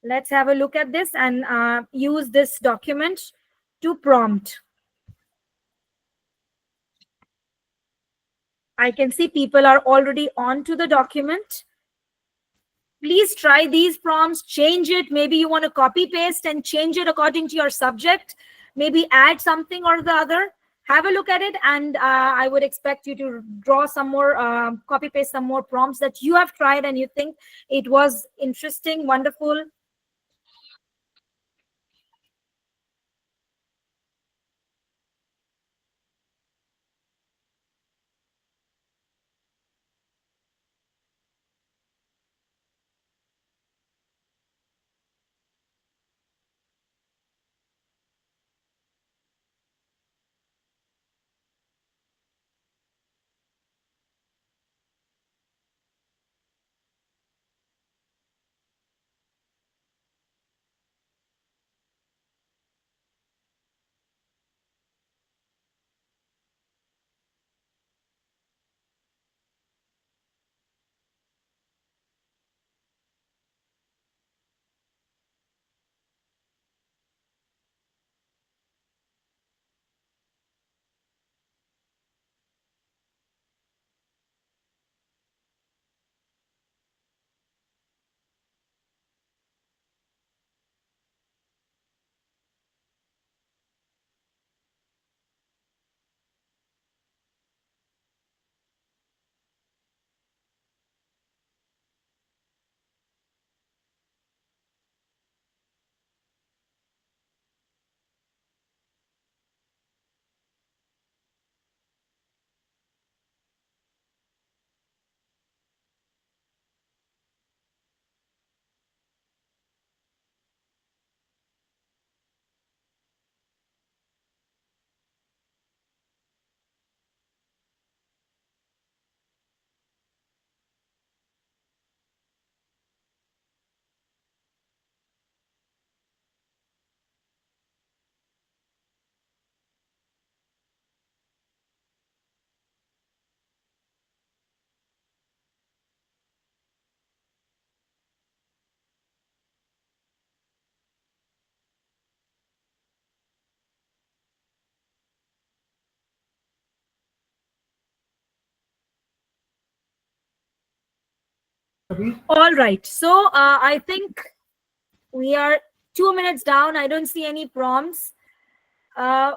Let's have a look at this and use this document to prompt. I can see people are already on to the document. Please try these prompts, change it. Maybe you want to copy paste and change it according to your subject. Maybe add something or the other. Have a look at it, and I would expect you to draw some more, copy paste some more prompts that you have tried and you think it was interesting, wonderful. All right. So I think we are 2 minutes down. I don't see any prompts.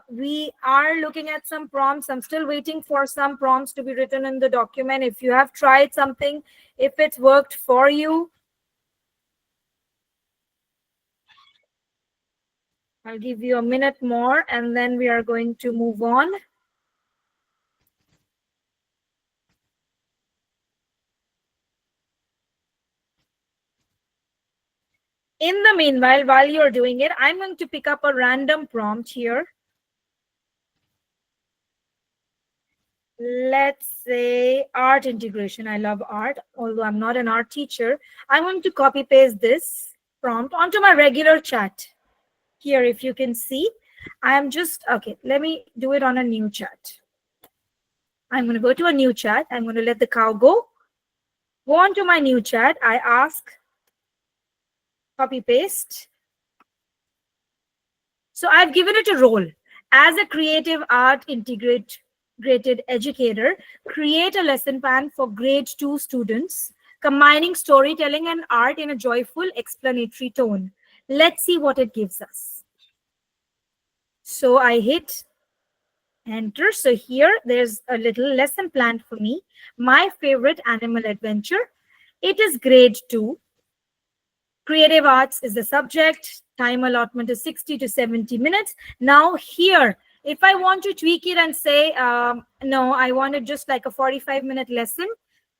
We are looking at some prompts. I'm still waiting for some prompts to be written in the document. If you have tried something, if it's worked for you, I'll give you a minute more and then we are going to move on. In the meanwhile, while you're doing it, I'm going to pick up a random prompt here. Let's say art integration. I love art, although I'm not an art teacher. I'm going to copy paste this prompt onto my regular chat. Here, if you can see, I am just, okay, let me do it on a new chat. I'm going to go to a new chat. I'm going to let the cow go. Go on to my new chat. I ask, copy paste. So I've given it a role. As a creative art integrated educator, create a lesson plan for grade 2 students, combining storytelling and art in a joyful explanatory tone. Let's see what it gives us. So I hit enter. So here there's a little lesson plan for me. My favorite animal adventure. It is grade 2. Creative arts is the subject. Time allotment is 60 to 70 minutes. Now here, if I want to tweak it and say, no, I want it just like a 45-minute lesson.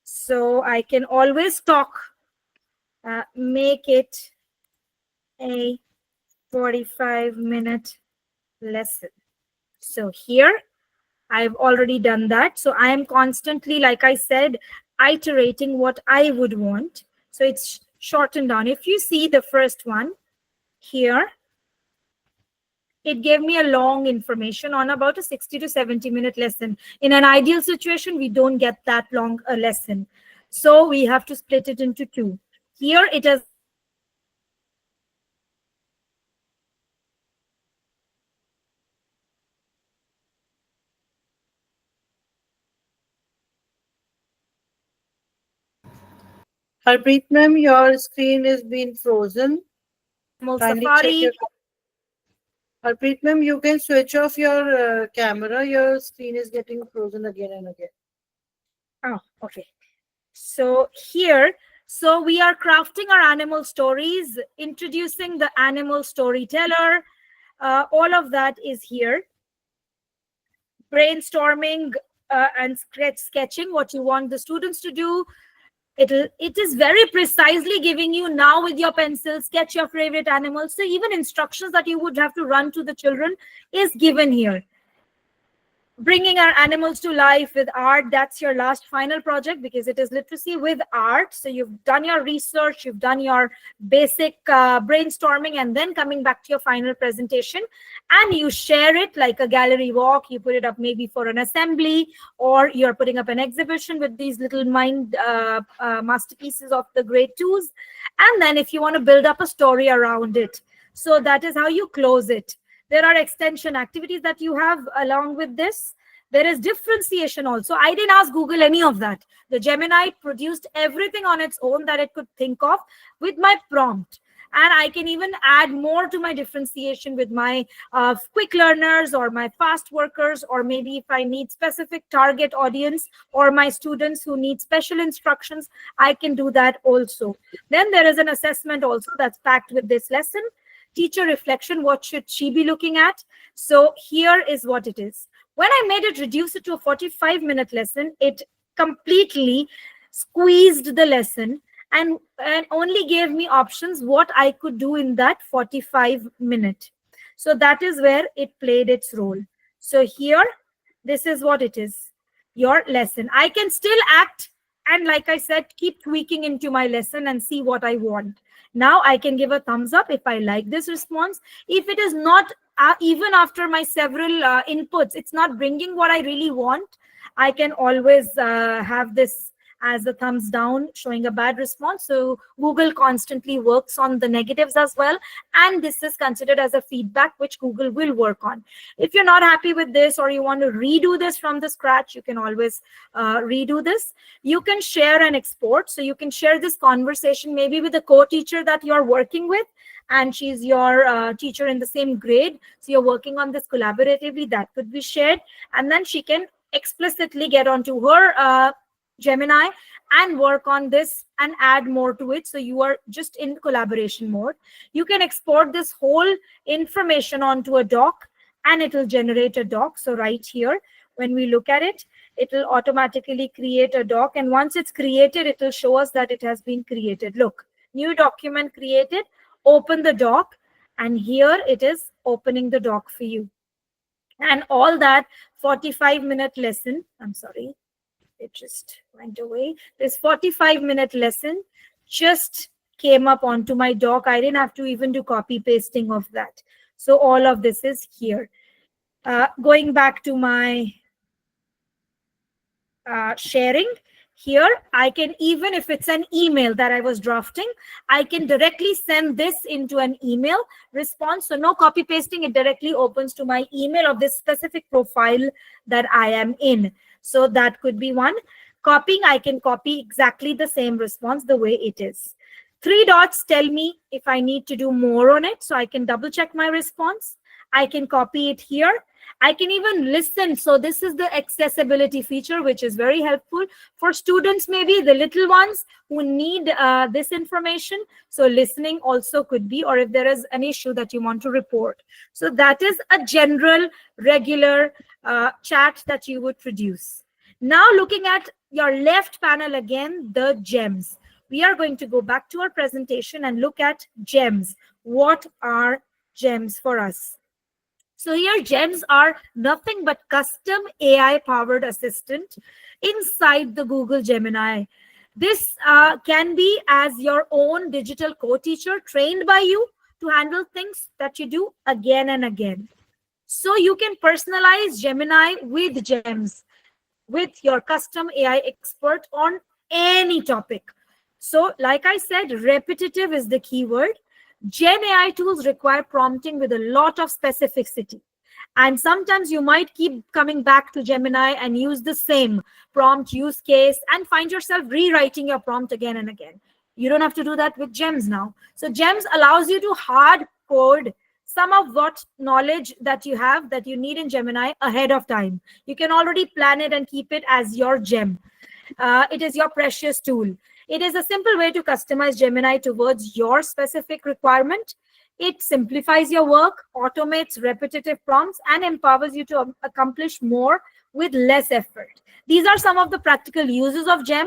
So I can always make it a 45-minute lesson. So here, I've already done that. So I am constantly, like I said, iterating what I would want. So it's shortened down. If you see the first one here, it gave me a long information on about a 60 to 70-minute lesson. In an ideal situation, we don't get that long a lesson. So we have to split it into two. Here it has Harpreet ma'am, your screen is being frozen. Kindly check Safari. your. Harpreet ma'am, you can switch off your camera. Your screen is getting frozen again and again. Oh, okay. So here, so we are crafting our animal stories, introducing the animal storyteller. All of that is here. Brainstorming and sketching what you want the students to do. It is very precisely giving you now with your pencil, sketch your favorite animals. So even instructions that you would have to run to the children is given here. Bringing our animals to life with art, that's your last final project because it is literacy with art. So you've done your research, you've done your basic brainstorming, and then coming back to your final presentation, and you share it like a gallery walk. You put it up maybe for an assembly, or you're putting up an exhibition with these little mind masterpieces of the grade 2s. And then if you want to build up a story around it, so that is how you close it. There are extension activities that you have along with this. There is differentiation also. I didn't ask Google any of that. The Gemini produced everything on its own that it could think of with my prompt. And I can even add more to my differentiation with my quick learners or my fast workers, or maybe if I need specific target audience or my students who need special instructions, I can do that also. Then there is an assessment also that's packed with this lesson. Teacher reflection, what should she be looking at? So here is what it is. When I made it reduce it to a 45-minute lesson, it completely squeezed the lesson and only gave me options what I could do in that 45-minute. So that is where it played its role. So here, this is what it is, your lesson. I can still act and, like I said, keep tweaking into my lesson and see what I want. Now I can give a thumbs up if I like this response. If it is not, even after my several inputs, it's not bringing what I really want, I can always have this as a thumbs down, showing a bad response. So Google constantly works on the negatives as well. And this is considered as a feedback, which Google will work on. If you're not happy with this, or you want to redo this from the scratch, you can always redo this. You can share and export. So you can share this conversation maybe with a co-teacher that you're working with, and she's your teacher in the same grade. So you're working on this collaboratively, that could be shared. And then she can explicitly get onto her Gemini and work on this and add more to it. So you are just in collaboration mode. You can export this whole information onto a doc and it will generate a doc. So right here, when we look at it, it will automatically create a doc. And once it's created, it will show us that it has been created. Look, new document created. open the doc, and here it is opening the doc for you. And all that 45-minute lesson, I'm sorry, it just went away. This 45-minute lesson just came up onto my doc. I didn't have to even do copy pasting of that. So all of this is here. Going back to my sharing, here I can, even if it's an email that I was drafting, I can directly send this into an email response. So no copy pasting, it directly opens to my email of this specific profile that I am in. So that could be one. Copying, I can copy exactly the same response the way it is. 3 dots tell me if I need to do more on it, so I can double check my response. I can copy it here. I can even listen. So this is the accessibility feature, which is very helpful for students, maybe the little ones who need this information. So listening also could be, or if there is an issue that you want to report. So that is a general, regular chat that you would produce. Now looking at your left panel again, the gems. We are going to go back to our presentation and look at gems. What are gems for us? So here gems are nothing but custom AI powered assistant inside the Google Gemini. This can be as your own digital co-teacher trained by you to handle things that you do again and again. So you can personalize Gemini with gems, with your custom AI expert on any topic. So like I said, repetitive is the keyword. Gen AI tools require prompting with a lot of specificity. And sometimes you might keep coming back to Gemini and use the same prompt use case and find yourself rewriting your prompt again and again. You don't have to do that with gems now. So gems allows you to hard code some of what knowledge that you have that you need in Gemini ahead of time. You can already plan it and keep it as your gem. It is your precious tool. It is a simple way to customize Gemini towards your specific requirement. It simplifies your work, automates repetitive prompts, and empowers you to accomplish more with less effort. These are some of the practical uses of Gem.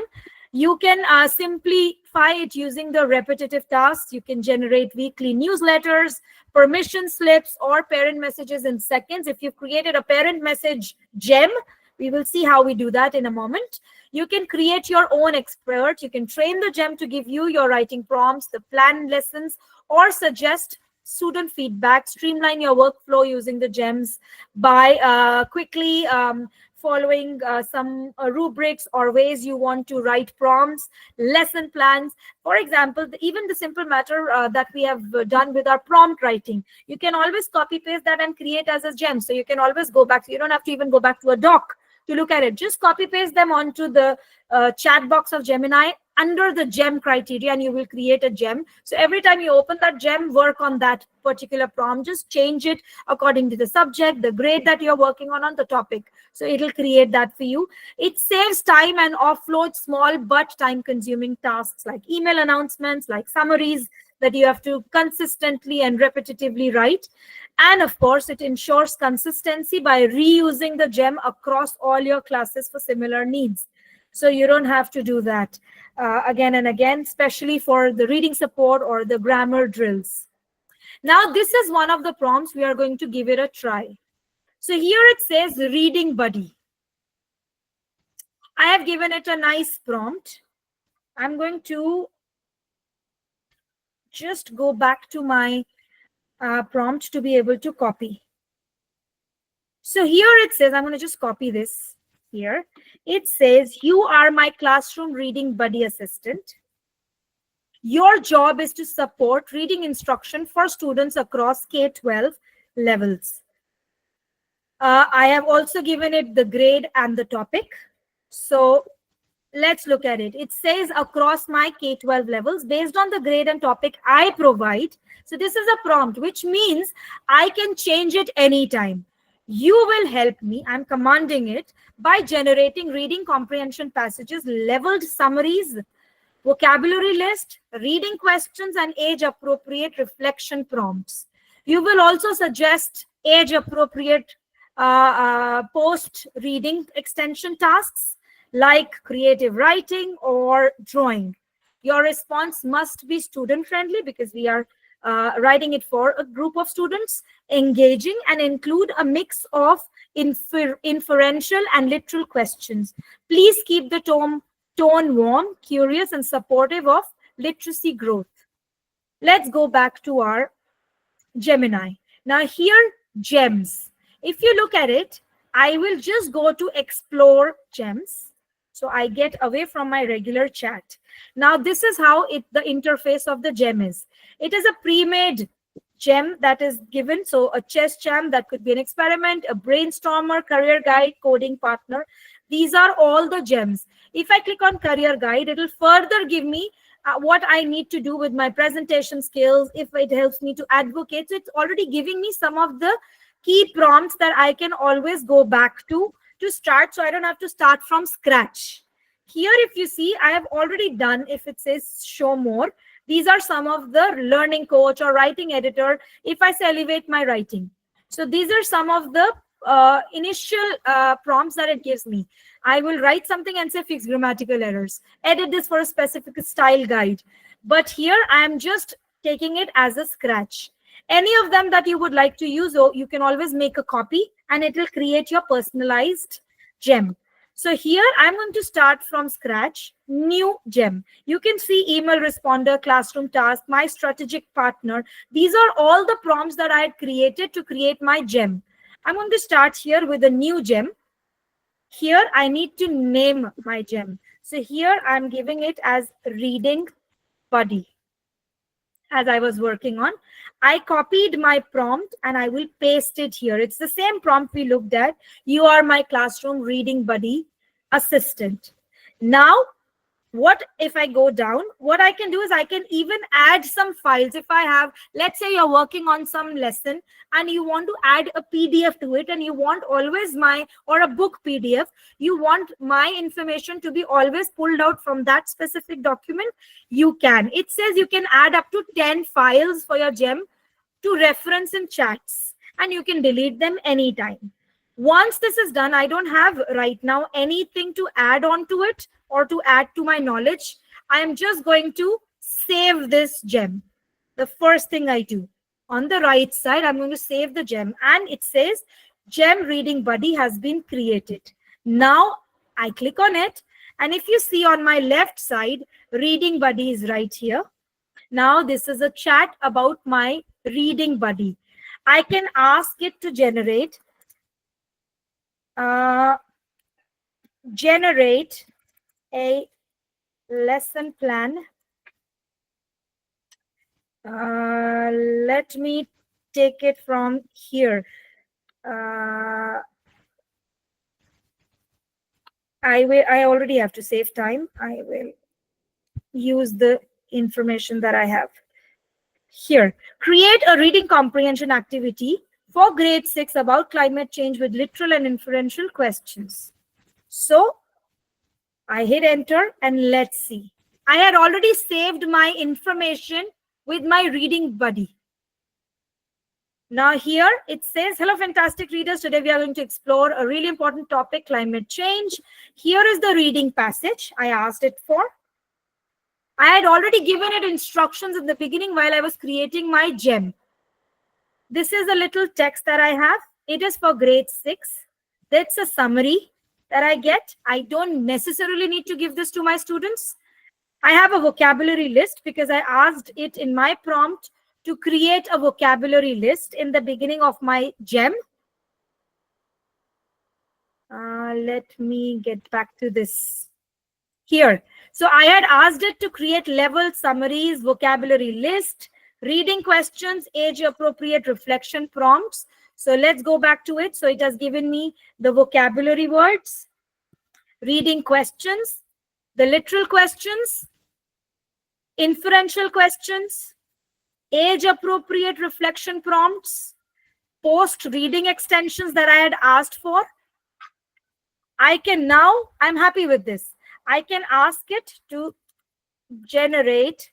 You can simplify it using the repetitive tasks. You can generate weekly newsletters, permission slips, or parent messages in seconds. If you've created a parent message gem, we will see how we do that in a moment. You can create your own expert. You can train the gem to give you your writing prompts, the planned lessons, or suggest student feedback. Streamline your workflow using the gems by quickly following some rubrics or ways you want to write prompts, lesson plans. For example, even the simple matter that we have done with our prompt writing, you can always copy paste that and create as a gem. So you can always go back. You don't have to even go back to a doc to look at it. Just copy paste them onto the chat box of Gemini under the gem criteria, and you will create a gem. So every time you open that gem, work on that particular prompt. Just change it according to the subject, the grade that you're working on the topic. So it'll create that for you. It saves time and offloads small but time-consuming tasks like email announcements, like summaries that you have to consistently and repetitively write. And of course, it ensures consistency by reusing the gem across all your classes for similar needs. So you don't have to do that again and again, especially for the reading support or the grammar drills. Now, this is one of the prompts. We are going to give it a try. So here it says reading buddy. I have given it a nice prompt. I'm going to just go back to my prompt to be able to copy. So here it says, I'm going to just copy this here. It says, you are my classroom reading buddy assistant. Your job is to support reading instruction for students across K-12 levels. I have also given it the grade and the topic. So let's look at it. It says across my K-12 levels based on the grade and topic I provide. So this is a prompt, which means I can change it anytime. You will help me, I'm commanding it, by generating reading comprehension passages, leveled summaries, vocabulary list, reading questions, and age-appropriate reflection prompts. You will also suggest age-appropriate post-reading extension tasks like creative writing or drawing. Your response must be student-friendly because we are writing it for a group of students, engaging, and include a mix of inferential and literal questions. Please keep the tone warm, curious, and supportive of literacy growth. Let's go back to our Gemini. Now here, gems. If you look at it, I will just go to explore gems. So I get away from my regular chat. Now this is how the interface of the gem is. It is a pre-made gem that is given. So a chess gem that could be an experiment, a brainstormer, career guide, coding partner. These are all the gems. If I click on career guide, it will further give me what I need to do with my presentation skills. If it helps me to advocate, so it's already giving me some of the key prompts that I can always go back to start, so I don't have to start from scratch. Here, if you see, I have already done, if it says show more, these are some of the learning coach or writing editor. If I say elevate my writing, so these are some of the initial prompts that it gives me. I will write something and say fix grammatical errors, edit this for a specific style guide. But here I am just taking it as a scratch. Any of them that you would like to use, or you can always make a copy and it will create your personalized gem. So here I'm going to start from scratch, new gem. You can see email responder, classroom task, my strategic partner. These are all the prompts that I had created to create my gem. I'm going to start here with a new gem. Here I need to name my gem. So here I'm giving it as reading buddy. As I was working on, I copied my prompt and I will paste it here. It's the same prompt we looked at. You are my classroom reading buddy assistant. Now, what if I go down? What I can do is I can even add some files. If I have, let's say you're working on some lesson and you want to add a PDF to it, and you want always or a book PDF, you want my information to be always pulled out from that specific document, you can. It says you can add up to 10 files for your gem to reference in chats, and you can delete them anytime. Once this is done, I don't have right now anything to add on to it or to add to my knowledge. I am just going to save this gem. The first thing I do, on the right side, I'm going to save the gem, and it says gem reading buddy has been created. Now I click on it, and if you see on my left side, reading buddy is right here. Now this is a chat about my reading buddy. I can ask it to generate a lesson plan. Let me take it from here. I already have to save time. I will use the information that I have here. Create a reading comprehension activity for grade 6 about climate change with literal and inferential questions. So I hit enter and let's see. I had already saved my information with my reading buddy. Now here it says, hello fantastic readers, today we are going to explore a really important topic, climate change. Here is the reading passage I asked it for. I had already given it instructions in the beginning while I was creating my gem. This is a little text that I have. It is for grade 6. That's a summary that I get. I don't necessarily need to give this to my students. I have a vocabulary list because I asked it in my prompt to create a vocabulary list in the beginning of my gem. Let me get back to this here. So I had asked it to create level summaries, vocabulary list, reading questions, age-appropriate reflection prompts. So let's go back to it. So it has given me the vocabulary words, reading questions, the literal questions, inferential questions, age-appropriate reflection prompts, post-reading extensions that I had asked for. I'm happy with this. I can ask it to generate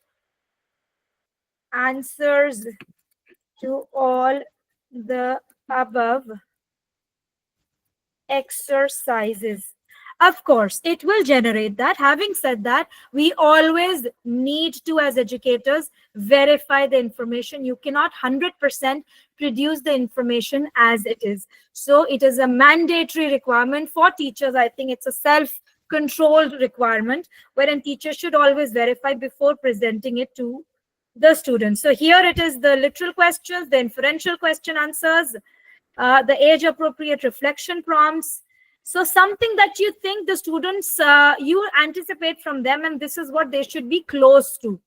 answers to all the above exercises. Of course, it will generate that. Having said that, we always need to, as educators, verify the information. You cannot 100% produce the information as it is. So it is a mandatory requirement for teachers. I think it's a self-controlled requirement wherein teachers should always verify before presenting it to the students. So here it is the literal questions, the inferential question answers, the age-appropriate reflection prompts. So something that you think the students, you anticipate from them, and this is what they should be close to.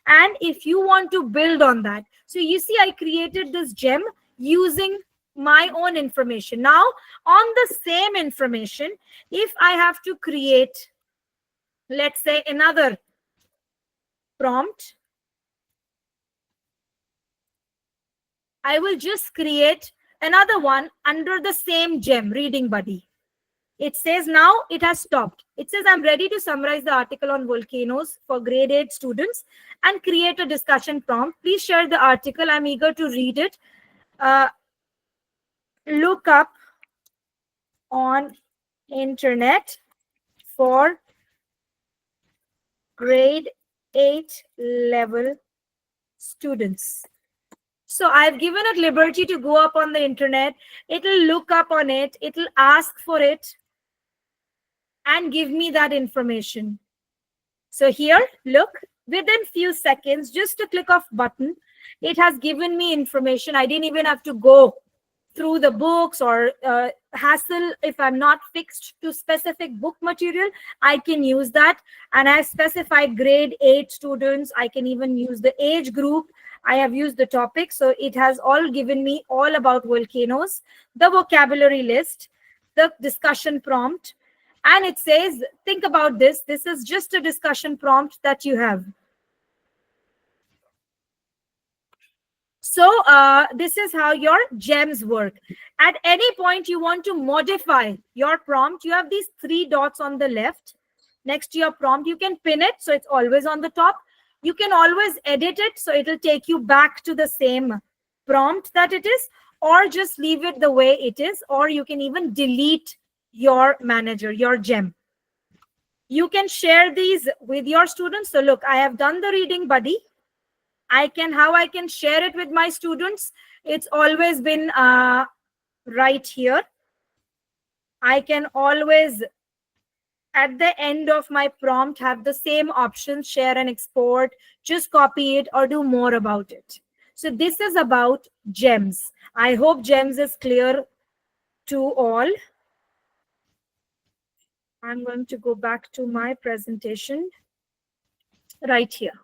And if you want to build on that, so you see, I created this gem using my own information. Now, on the same information, if I have to create, let's say, another prompt, I will just create another one under the same gem, reading buddy. It says now it has stopped. It says I'm ready to summarize the article on volcanoes for grade 8 students and create a discussion prompt. Please share the article. I'm eager to read it. Look up on internet for grade 8 level students. So I've given it liberty to go up on the internet. It'll look up on it. It'll ask for it and give me that information. So here, look, within few seconds, just a click of button, it has given me information. I didn't even have to go through the books or hassle. If I'm not fixed to specific book material, I can use that. And I've specified grade 8 students. I can even use the age group. I have used the topic. So it has all given me all about volcanoes, the vocabulary list, the discussion prompt. And it says, think about this. This is just a discussion prompt that you have. So this is how your gems work. At any point you want to modify your prompt, you have these 3 dots on the left next to your prompt. You can pin it, so it's always on the top. You can always edit it, so it'll take you back to the same prompt that it is, or just leave it the way it is, or you can even delete your manager, your gem. You can share these with your students. So look, I have done the reading buddy. How I can share it with my students. It's always been right here. I can always, at the end of my prompt, have the same option, share and export, just copy it or do more about it. So this is about gems. I hope gems is clear to all. I'm going to go back to my presentation right here.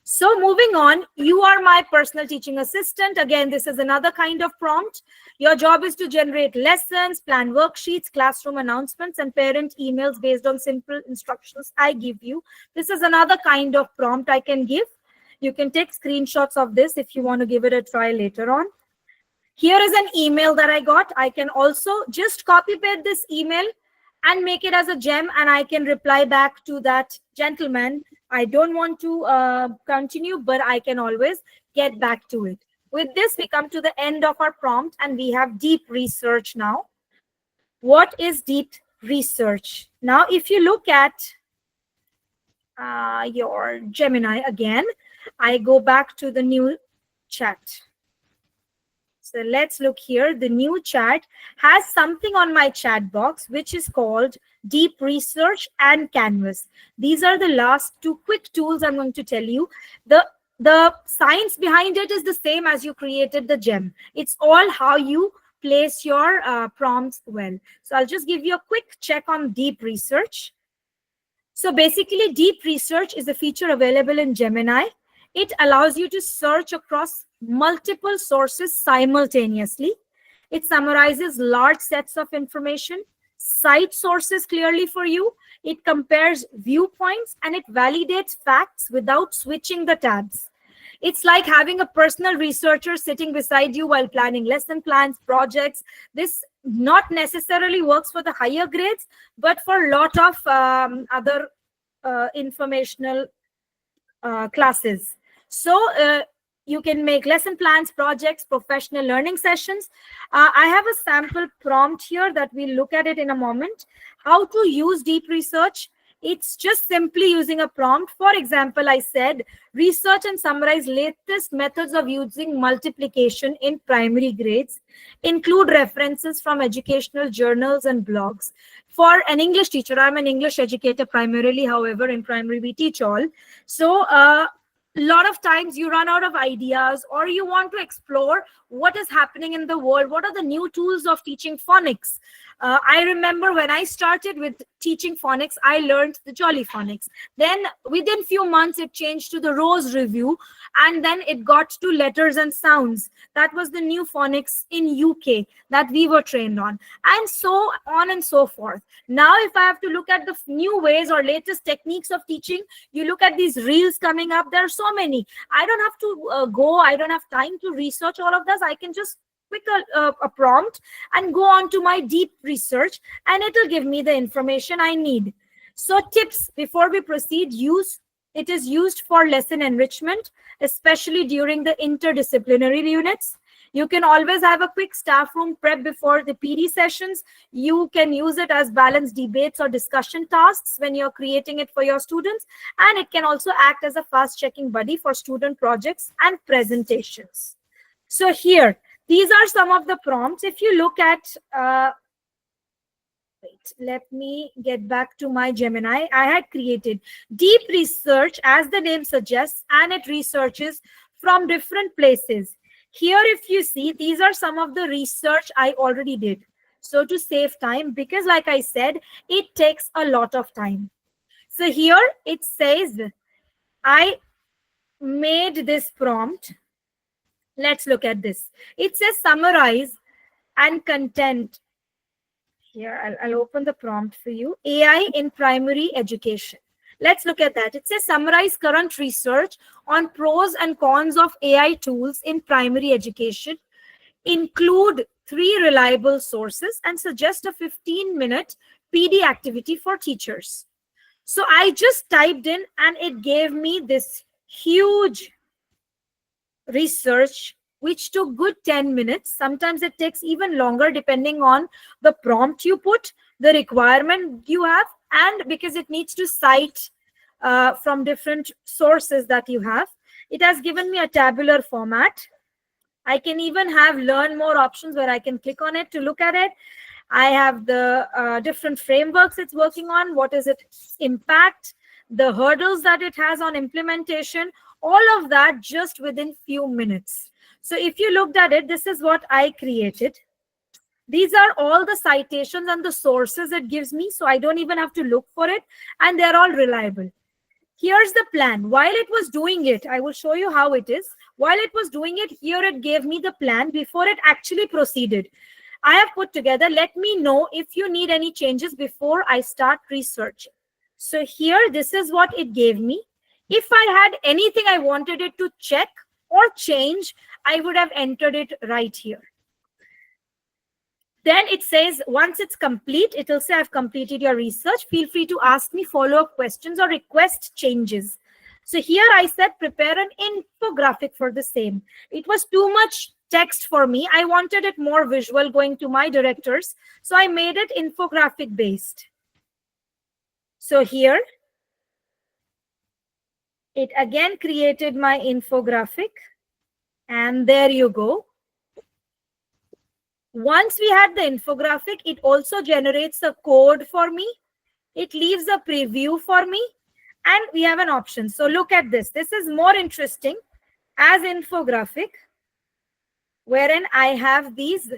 So moving on, you are my personal teaching assistant. Again, this is another kind of prompt. Your job is to generate lessons, plan worksheets, classroom announcements, and parent emails based on simple instructions I give you. This is another kind of prompt I can give. You can take screenshots of this if you want to give it a try later on. Here is an email that I got. I can also just copy paste this email and make it as a gem, and I can reply back to that gentleman. I don't want to continue, but I can always get back to it. With this, we come to the end of our prompt, and we have deep research now. What is deep research? Now, if you look at your Gemini again, I go back to the new chat. So let's look here. The new chat has something on my chat box, which is called Deep Research and Canvas. These are the last 2 quick tools I'm going to tell you. The science behind it is the same as you created the gem. It's all how you place your prompts well. So I'll just give you a quick check on Deep Research. So basically, Deep Research is a feature available in Gemini. It allows you to search across multiple sources simultaneously. It summarizes large sets of information, cites sources clearly for you. It compares viewpoints, and it validates facts without switching the tabs. It's like having a personal researcher sitting beside you while planning lesson plans, projects. This not necessarily works for the higher grades, but for a lot of other informational classes. So you can make lesson plans, projects, professional learning sessions. I have a sample prompt here that we'll look at it in a moment. How to use deep research? It's just simply using a prompt. For example, I said, research and summarize latest methods of using multiplication in primary grades. Include references from educational journals and blogs. For an English teacher, I'm an English educator primarily, however, in primary we teach all. So, lot of times you run out of ideas, or you want to explore what is happening in the world. What are the new tools of teaching phonics? I remember when I started with teaching phonics, I learned the Jolly Phonics. Then within few months, it changed to the Rose Review, and then it got to letters and sounds. That was the new phonics in UK that we were trained on, and so on and so forth. Now, if I have to look at the new ways or latest techniques of teaching, you look at these reels coming up. There are so many. I don't have to I don't have time to research all of this. I can just click a prompt and go on to my deep research, and it'll give me the information I need. So tips before we proceed: it is used for lesson enrichment, especially during the interdisciplinary units. You can always have a quick staff room prep before the PD sessions. You can use it as balanced debates or discussion tasks when you're creating it for your students. And it can also act as a fast checking buddy for student projects and presentations. So here, these are some of the prompts. If you look at, wait, let me get back to my Gemini. I had created deep research, as the name suggests, and it researches from different places. Here, if you see, these are some of the research I already did. So to save time, because like I said, it takes a lot of time. So here it says, I made this prompt. Let's look at this. It says summarize and content. Here, I'll open the prompt for you. AI in primary education. Let's look at that. It says summarize current research on pros and cons of AI tools in primary education. Include 3 reliable sources and suggest a 15-minute PD activity for teachers. So I just typed in and it gave me this huge research, which took good 10 minutes. Sometimes it takes even longer depending on the prompt you put, the requirement you have, and because it needs to cite from different sources that you have. It has given me a tabular format. I can even have learn more options where I can click on it to look at it. I have the different frameworks it's working on, what is its impact, the hurdles that it has on implementation, all of that just within few minutes. So if you looked at it, this is what I created. These are all the citations and the sources it gives me, so I don't even have to look for it, and they're all reliable. Here's the plan. While it was doing it, I will show you how it is. While it was doing it, here it gave me the plan before it actually proceeded. I have put together, let me know if you need any changes before I start researching. So here, this is what it gave me. If I had anything I wanted it to check or change, I would have entered it right here. Then it says, once it's complete, it will say, I've completed your research. Feel free to ask me follow-up questions or request changes. So here I said, prepare an infographic for the same. It was too much text for me. I wanted it more visual going to my directors. So I made it infographic based. So here, it again created my infographic. And there you go. Once we had the infographic, it also generates a code for me. It leaves a preview for me. And we have an option. So look at this. This is more interesting as infographic, wherein I have these,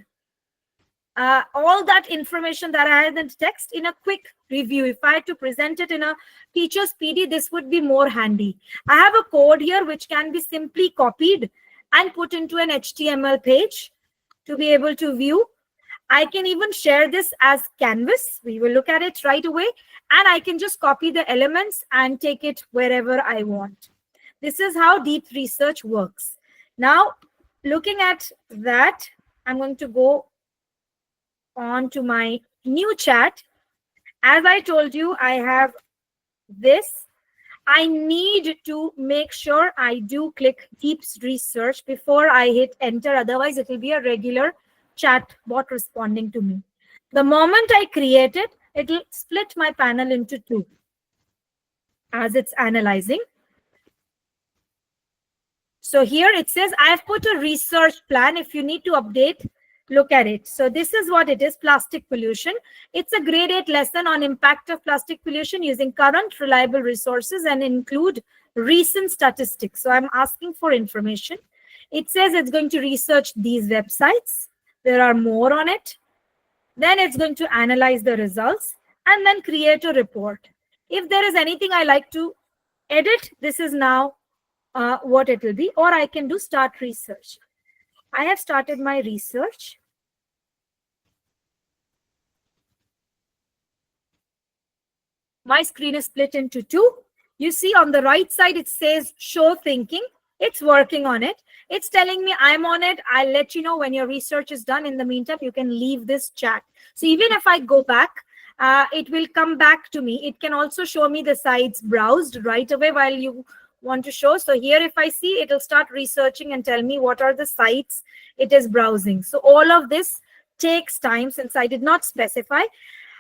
all that information that I had in text in a quick review. If I had to present it in a teacher's PD, this would be more handy. I have a code here which can be simply copied and put into an HTML page to be able to view. I can even share this as Canvas. We will look at it right away. And I can just copy the elements and take it wherever I want. This is how deep research works. Now, looking at that, I'm going to go on to my new chat. As I told you, I have this. I need to make sure I do click deep research before I hit enter. Otherwise, it will be a regular chat bot responding to me. The moment I create it, It'll split my panel into two as it's analyzing. So here it says, I have put a research plan. If you need to update, look at it. So this is what it is, plastic pollution. It's a grade 8 lesson on impact of plastic pollution using current reliable resources and include recent statistics. So I'm asking for information. It says it's going to research these websites. There are more on it. Then it's going to analyze the results and then create a report. If there is anything I like to edit, this is now what it will be, or I can do start research. I have started my research. My screen is split into two. You see on the right side, it says show thinking. It's working on it. It's telling me I'm on it. I'll let you know when your research is done. In the meantime, you can leave this chat. So even if I go back, it will come back to me. It can also show me the sites browsed right away while you want to show. So here, if I see, it'll start researching and tell me what are the sites it is browsing. So all of this takes time since I did not specify.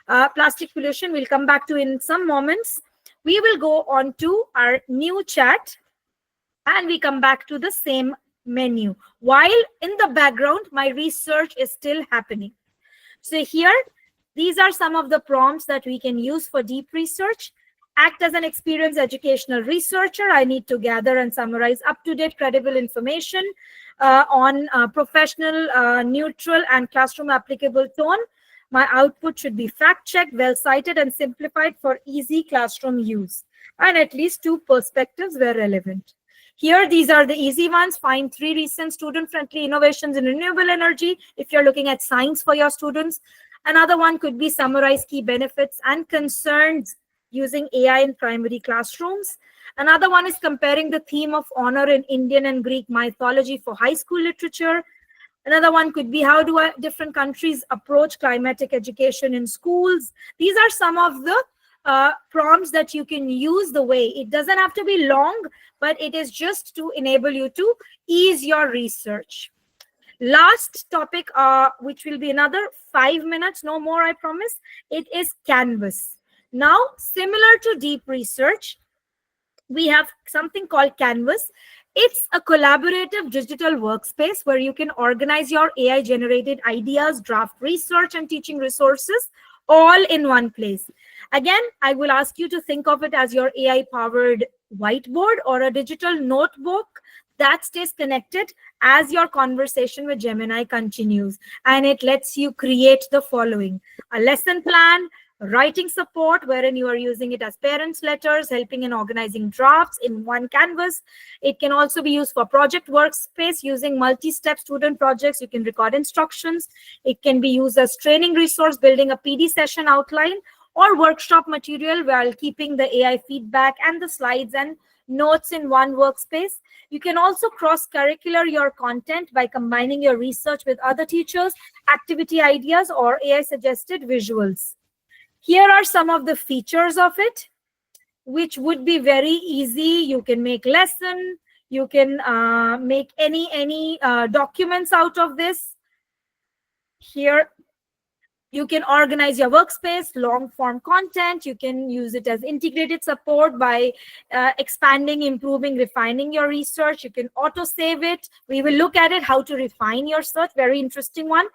Plastic pollution we'll come back to in some moments. We will go on to our new chat and we come back to the same menu while in the background my research is still happening. So here, these are some of the prompts that we can use for deep research. Act as an experienced educational researcher. I need to gather and summarize up-to-date credible information on professional, neutral, and classroom applicable tone. My output should be fact-checked, well-cited, and simplified for easy classroom use. And at least 2 perspectives were relevant. Here, these are the easy ones. Find 3 recent student-friendly innovations in renewable energy if you're looking at science for your students. Another one could be summarize key benefits and concerns using AI in primary classrooms. Another one is comparing the theme of honor in Indian and Greek mythology for high school literature. Another one could be how do different countries approach climatic education in schools. These are some of the prompts that you can use the way. It doesn't have to be long, but it is just to enable you to ease your research. Last topic, which will be another 5 minutes, no more, I promise. It is Canvas. Now, similar to deep research, we have something called Canvas. It's a collaborative digital workspace where you can organize your AI-generated ideas, draft research, and teaching resources all in one place. Again, I will ask you to think of it as your AI-powered whiteboard or a digital notebook that stays connected as your conversation with Gemini continues. And it lets you create the following: a lesson plan, writing support, wherein you are using it as parents' letters, helping in organizing drafts in one canvas. It can also be used for project workspace using multi-step student projects. You can record instructions. It can be used as training resource, building a PD session outline, or workshop material while keeping the AI feedback and the slides and notes in one workspace. You can also cross-curricular your content by combining your research with other teachers, activity ideas, or AI-suggested visuals. Here are some of the features of it, which would be very easy. You can make lesson. You can make any documents out of this. Here, you can organize your workspace, long form content. You can use it as integrated support by expanding, improving, refining your research. You can auto save it. We will look at it, how to refine your search. Very interesting one.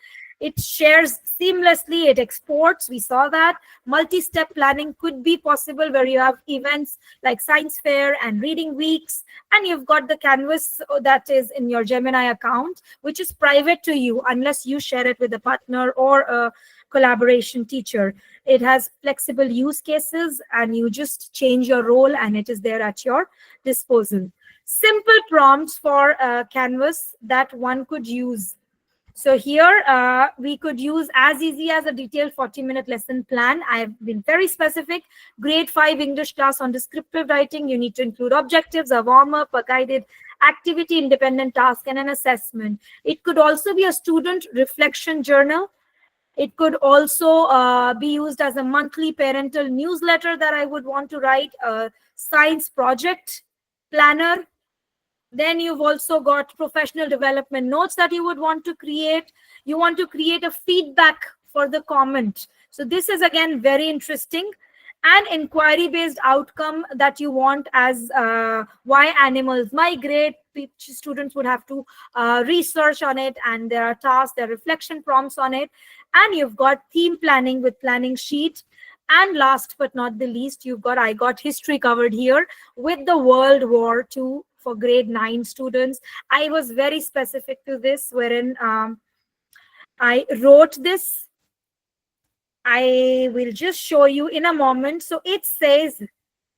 It shares seamlessly, it exports, we saw that. Multi-step planning could be possible where you have events like science fair and reading weeks, and you've got the canvas that is in your Gemini account, which is private to you unless you share it with a partner or a collaboration teacher. It has flexible use cases and you just change your role and it is there at your disposal. Simple prompts for Canvas that one could use. So here we could use as easy as a detailed 40-minute lesson plan. I've been very specific. Grade 5 English class on descriptive writing. You need to include objectives, a warm-up, a guided activity, independent task, and an assessment. It could also be a student reflection journal. It could also be used as a monthly parental newsletter that I would want to write, a science project planner. Then you've also got professional development notes that you would want to create. You want to create a feedback for the comment. So this is again very interesting. An inquiry based outcome that you want as why animals migrate. Students would have to research on it, and there are tasks, there are reflection prompts on it. And you've got theme planning with planning sheet. And last but not the least, you've got I got history covered here with the World War II for grade 9 students. I was very specific to this, wherein I wrote this. I will just show you in a moment. So it says,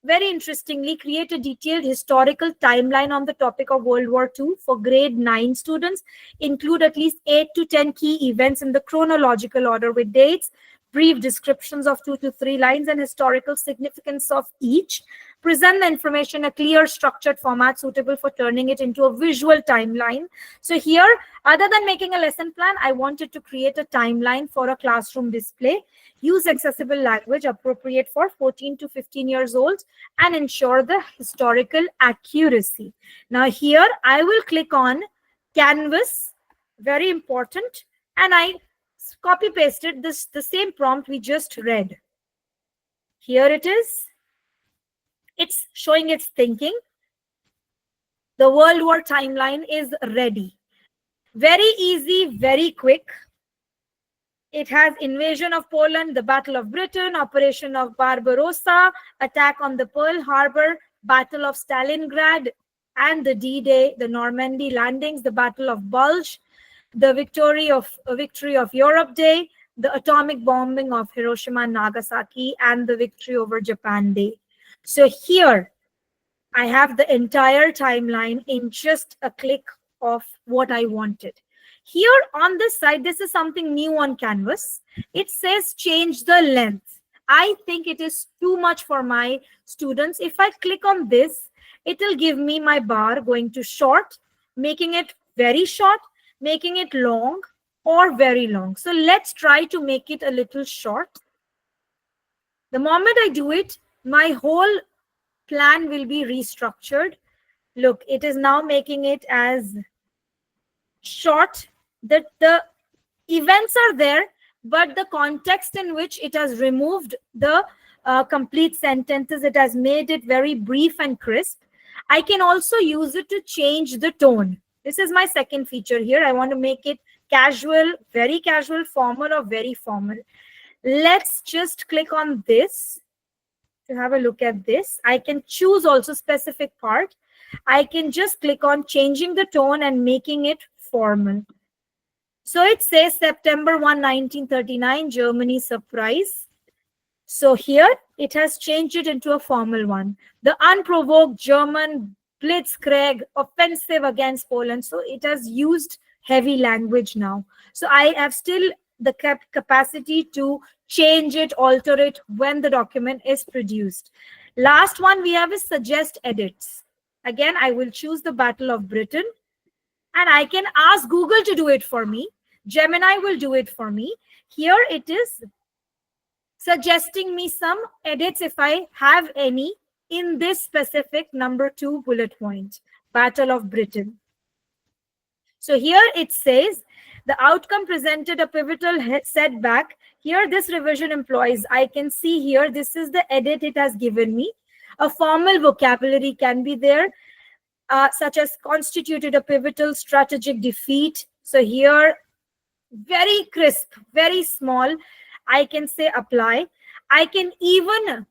very interestingly, create a detailed historical timeline on the topic of World War II for grade 9 students. Include at least 8 to 10 key events in the chronological order with dates, brief descriptions of 2 to 3 lines, and historical significance of each. Present the information in a clear, structured format suitable for turning it into a visual timeline. So here, other than making a lesson plan, I wanted to create a timeline for a classroom display. Use accessible language appropriate for 14 to 15 years old and ensure the historical accuracy. Now here, I will click on Canvas, very important, and I copy pasted the same prompt we just read. Here it is. It's showing its thinking. The World War timeline is ready. Very easy, very quick. It has invasion of Poland, the Battle of Britain, Operation of Barbarossa, attack on the Pearl Harbor, Battle of Stalingrad, and the D-Day, the Normandy landings, the Battle of Bulge, the victory of Europe Day, the atomic bombing of Hiroshima and Nagasaki, and the victory over Japan Day. So here, I have the entire timeline in just a click of what I wanted. Here on this side, this is something new on Canvas. It says change the length. I think it is too much for my students. If I click on this, it will give me my bar going to short, making it very short, making it long, or very long. So let's try to make it a little short. The moment I do it, my whole plan will be restructured. Look, it is now making it as short that the events are there, but the context in which it has removed the complete sentences, it has made it very brief and crisp. I can also use it to change the tone. This is my second feature here. I want to make it casual, very casual, formal, or very formal. Let's just click on this to have a look at this. I can choose also specific part. I can just click on changing the tone and making it formal. So it says September 1, 1939, Germany surprise. So here it has changed it into a formal one. The unprovoked German blitzkrieg offensive against Poland. So it has used heavy language now. So I have still the capacity to change it, alter it when the document is produced. Last one we have is suggest edits. Again, I will choose the Battle of Britain, and I can ask Google to do it for me. Gemini will do it for me. Here it is suggesting me some edits if I have any in this specific number 2 bullet point, Battle of Britain. So here it says the outcome presented a pivotal setback. Here this revision employs, I can see here, this is the edit it has given me. A formal vocabulary can be there, such as constituted a pivotal strategic defeat. So here, very crisp, very small, I can say apply. I can even,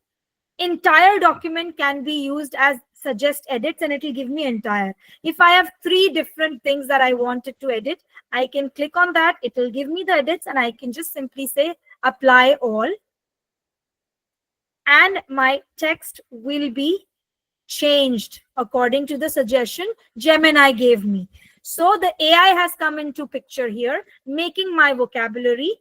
entire document can be used as suggest edits, and it will give me entire. If I have 3 different things that I wanted to edit, I can click on that. It will give me the edits, and I can just simply say apply all. And my text will be changed according to the suggestion Gemini gave me. So the AI has come into picture here, making my vocabulary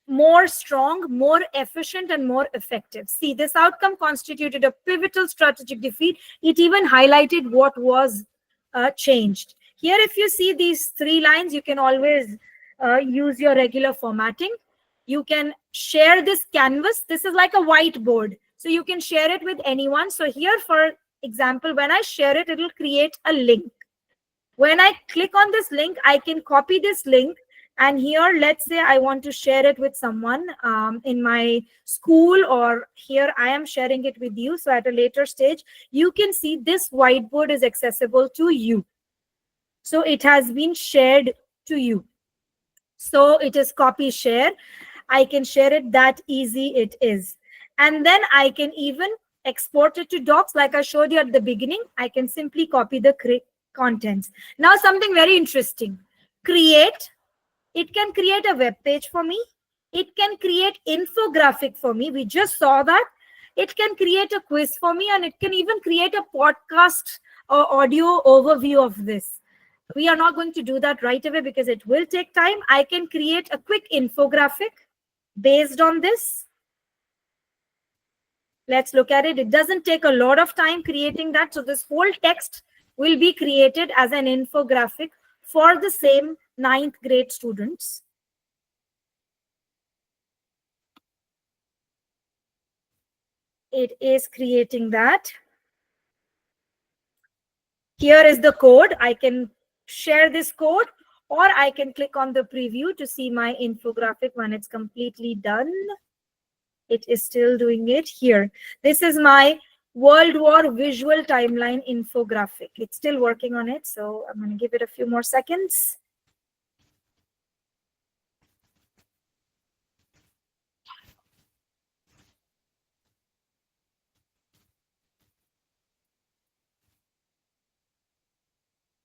more strong, more efficient, and more effective. See, this outcome constituted a pivotal strategic defeat. It even highlighted what was changed. Here, if you see these 3 lines, you can always use your regular formatting. You can share this canvas. This is like a whiteboard. So you can share it with anyone. So here, for example, when I share it, it will create a link. When I click on this link, I can copy this link, And here, let's say I want to share it with someone in my school, or here I am sharing it with you. So at a later stage, you can see this whiteboard is accessible to you. So it has been shared to you. So it is copy share. I can share it, that easy it is. And then I can even export it to docs like I showed you at the beginning. I can simply copy the contents. Now something very interesting. Create. It can create a web page for me. It can create infographic for me. We just saw that. It can create a quiz for me, and it can even create a podcast or audio overview of this. We are not going to do that right away because it will take time. I can create a quick infographic based on this. Let's look at it. It doesn't take a lot of time creating that. So this whole text will be created as an infographic for the same 9th grade students. It is creating that. Here is the code. I can share this code, or I can click on the preview to see my infographic when it's completely done. It is still doing it here. This is my World War visual timeline infographic. It's still working on it, so I'm going to give it a few more seconds.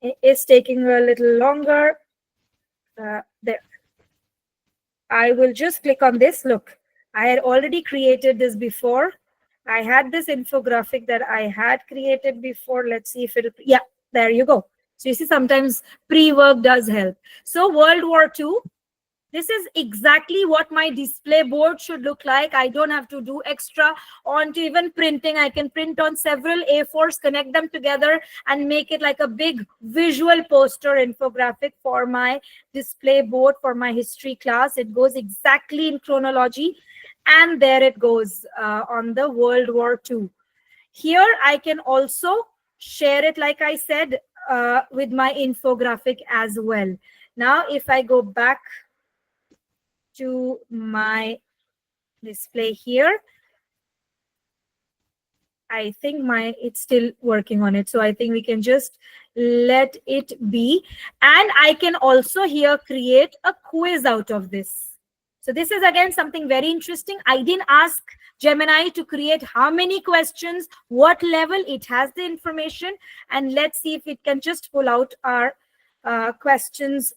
It is taking a little longer. There. I will just click on this. Look, I had already created this before. I had this infographic that I had created before. Let's see if it'll, yeah, there you go. So you see, sometimes pre-work does help. So World War II, this is exactly what my display board should look like. I don't have to do extra on to even printing. I can print on several A4s, connect them together, and make it like a big visual poster infographic for my display board for my history class. It goes exactly in chronology. And there it goes on the World War II. Here I can also share it, like I said, with my infographic as well. Now, if I go back to my display here, I think it's still working on it. So I think we can just let it be. And I can also here create a quiz out of this. So this is again something very interesting. I didn't ask Gemini to create how many questions, what level. It has the information. And let's see if it can just pull out our questions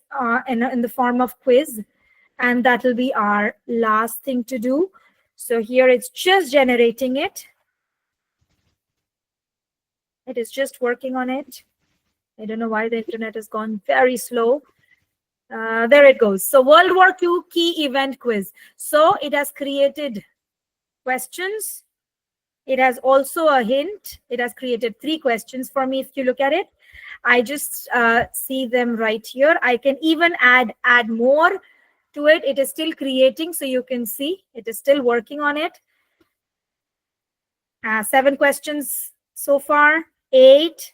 in the form of quiz. And that will be our last thing to do. So here it's just generating it. It is just working on it. I don't know why the internet has gone very slow. There it goes. So World War II key event quiz. So it has created questions. It has also a hint. It has created 3 questions for me. If you look at it, I just see them right here. I can even add more to it. It is still creating, so you can see it is still working on it. 7 questions so far, 8.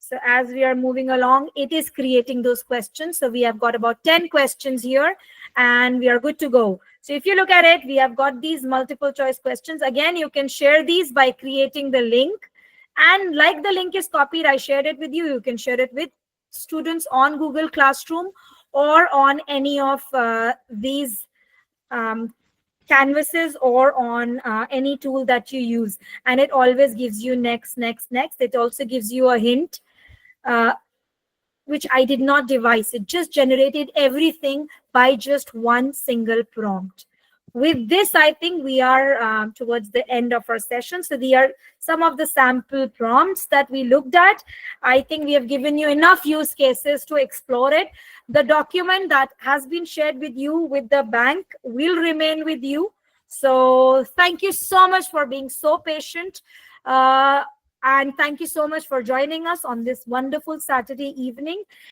So as we are moving along, it is creating those questions. So we have got about 10 questions here, and we are good to go. So if you look at it, we have got these multiple choice questions. Again, you can share these by creating the link. And like the link is copied, I shared it with you. You can share it with students on Google Classroom or on any of these canvases or on any tool that you use. And it always gives you next. It also gives you a hint, which I did not devise. It just generated everything by just one single prompt. With this, I think we are towards the end of our session. So these are some of the sample prompts that we looked at. I think we have given you enough use cases to explore it. The document that has been shared with you with the bank will remain with you. So thank you so much for being so patient. And thank you so much for joining us on this wonderful Saturday evening.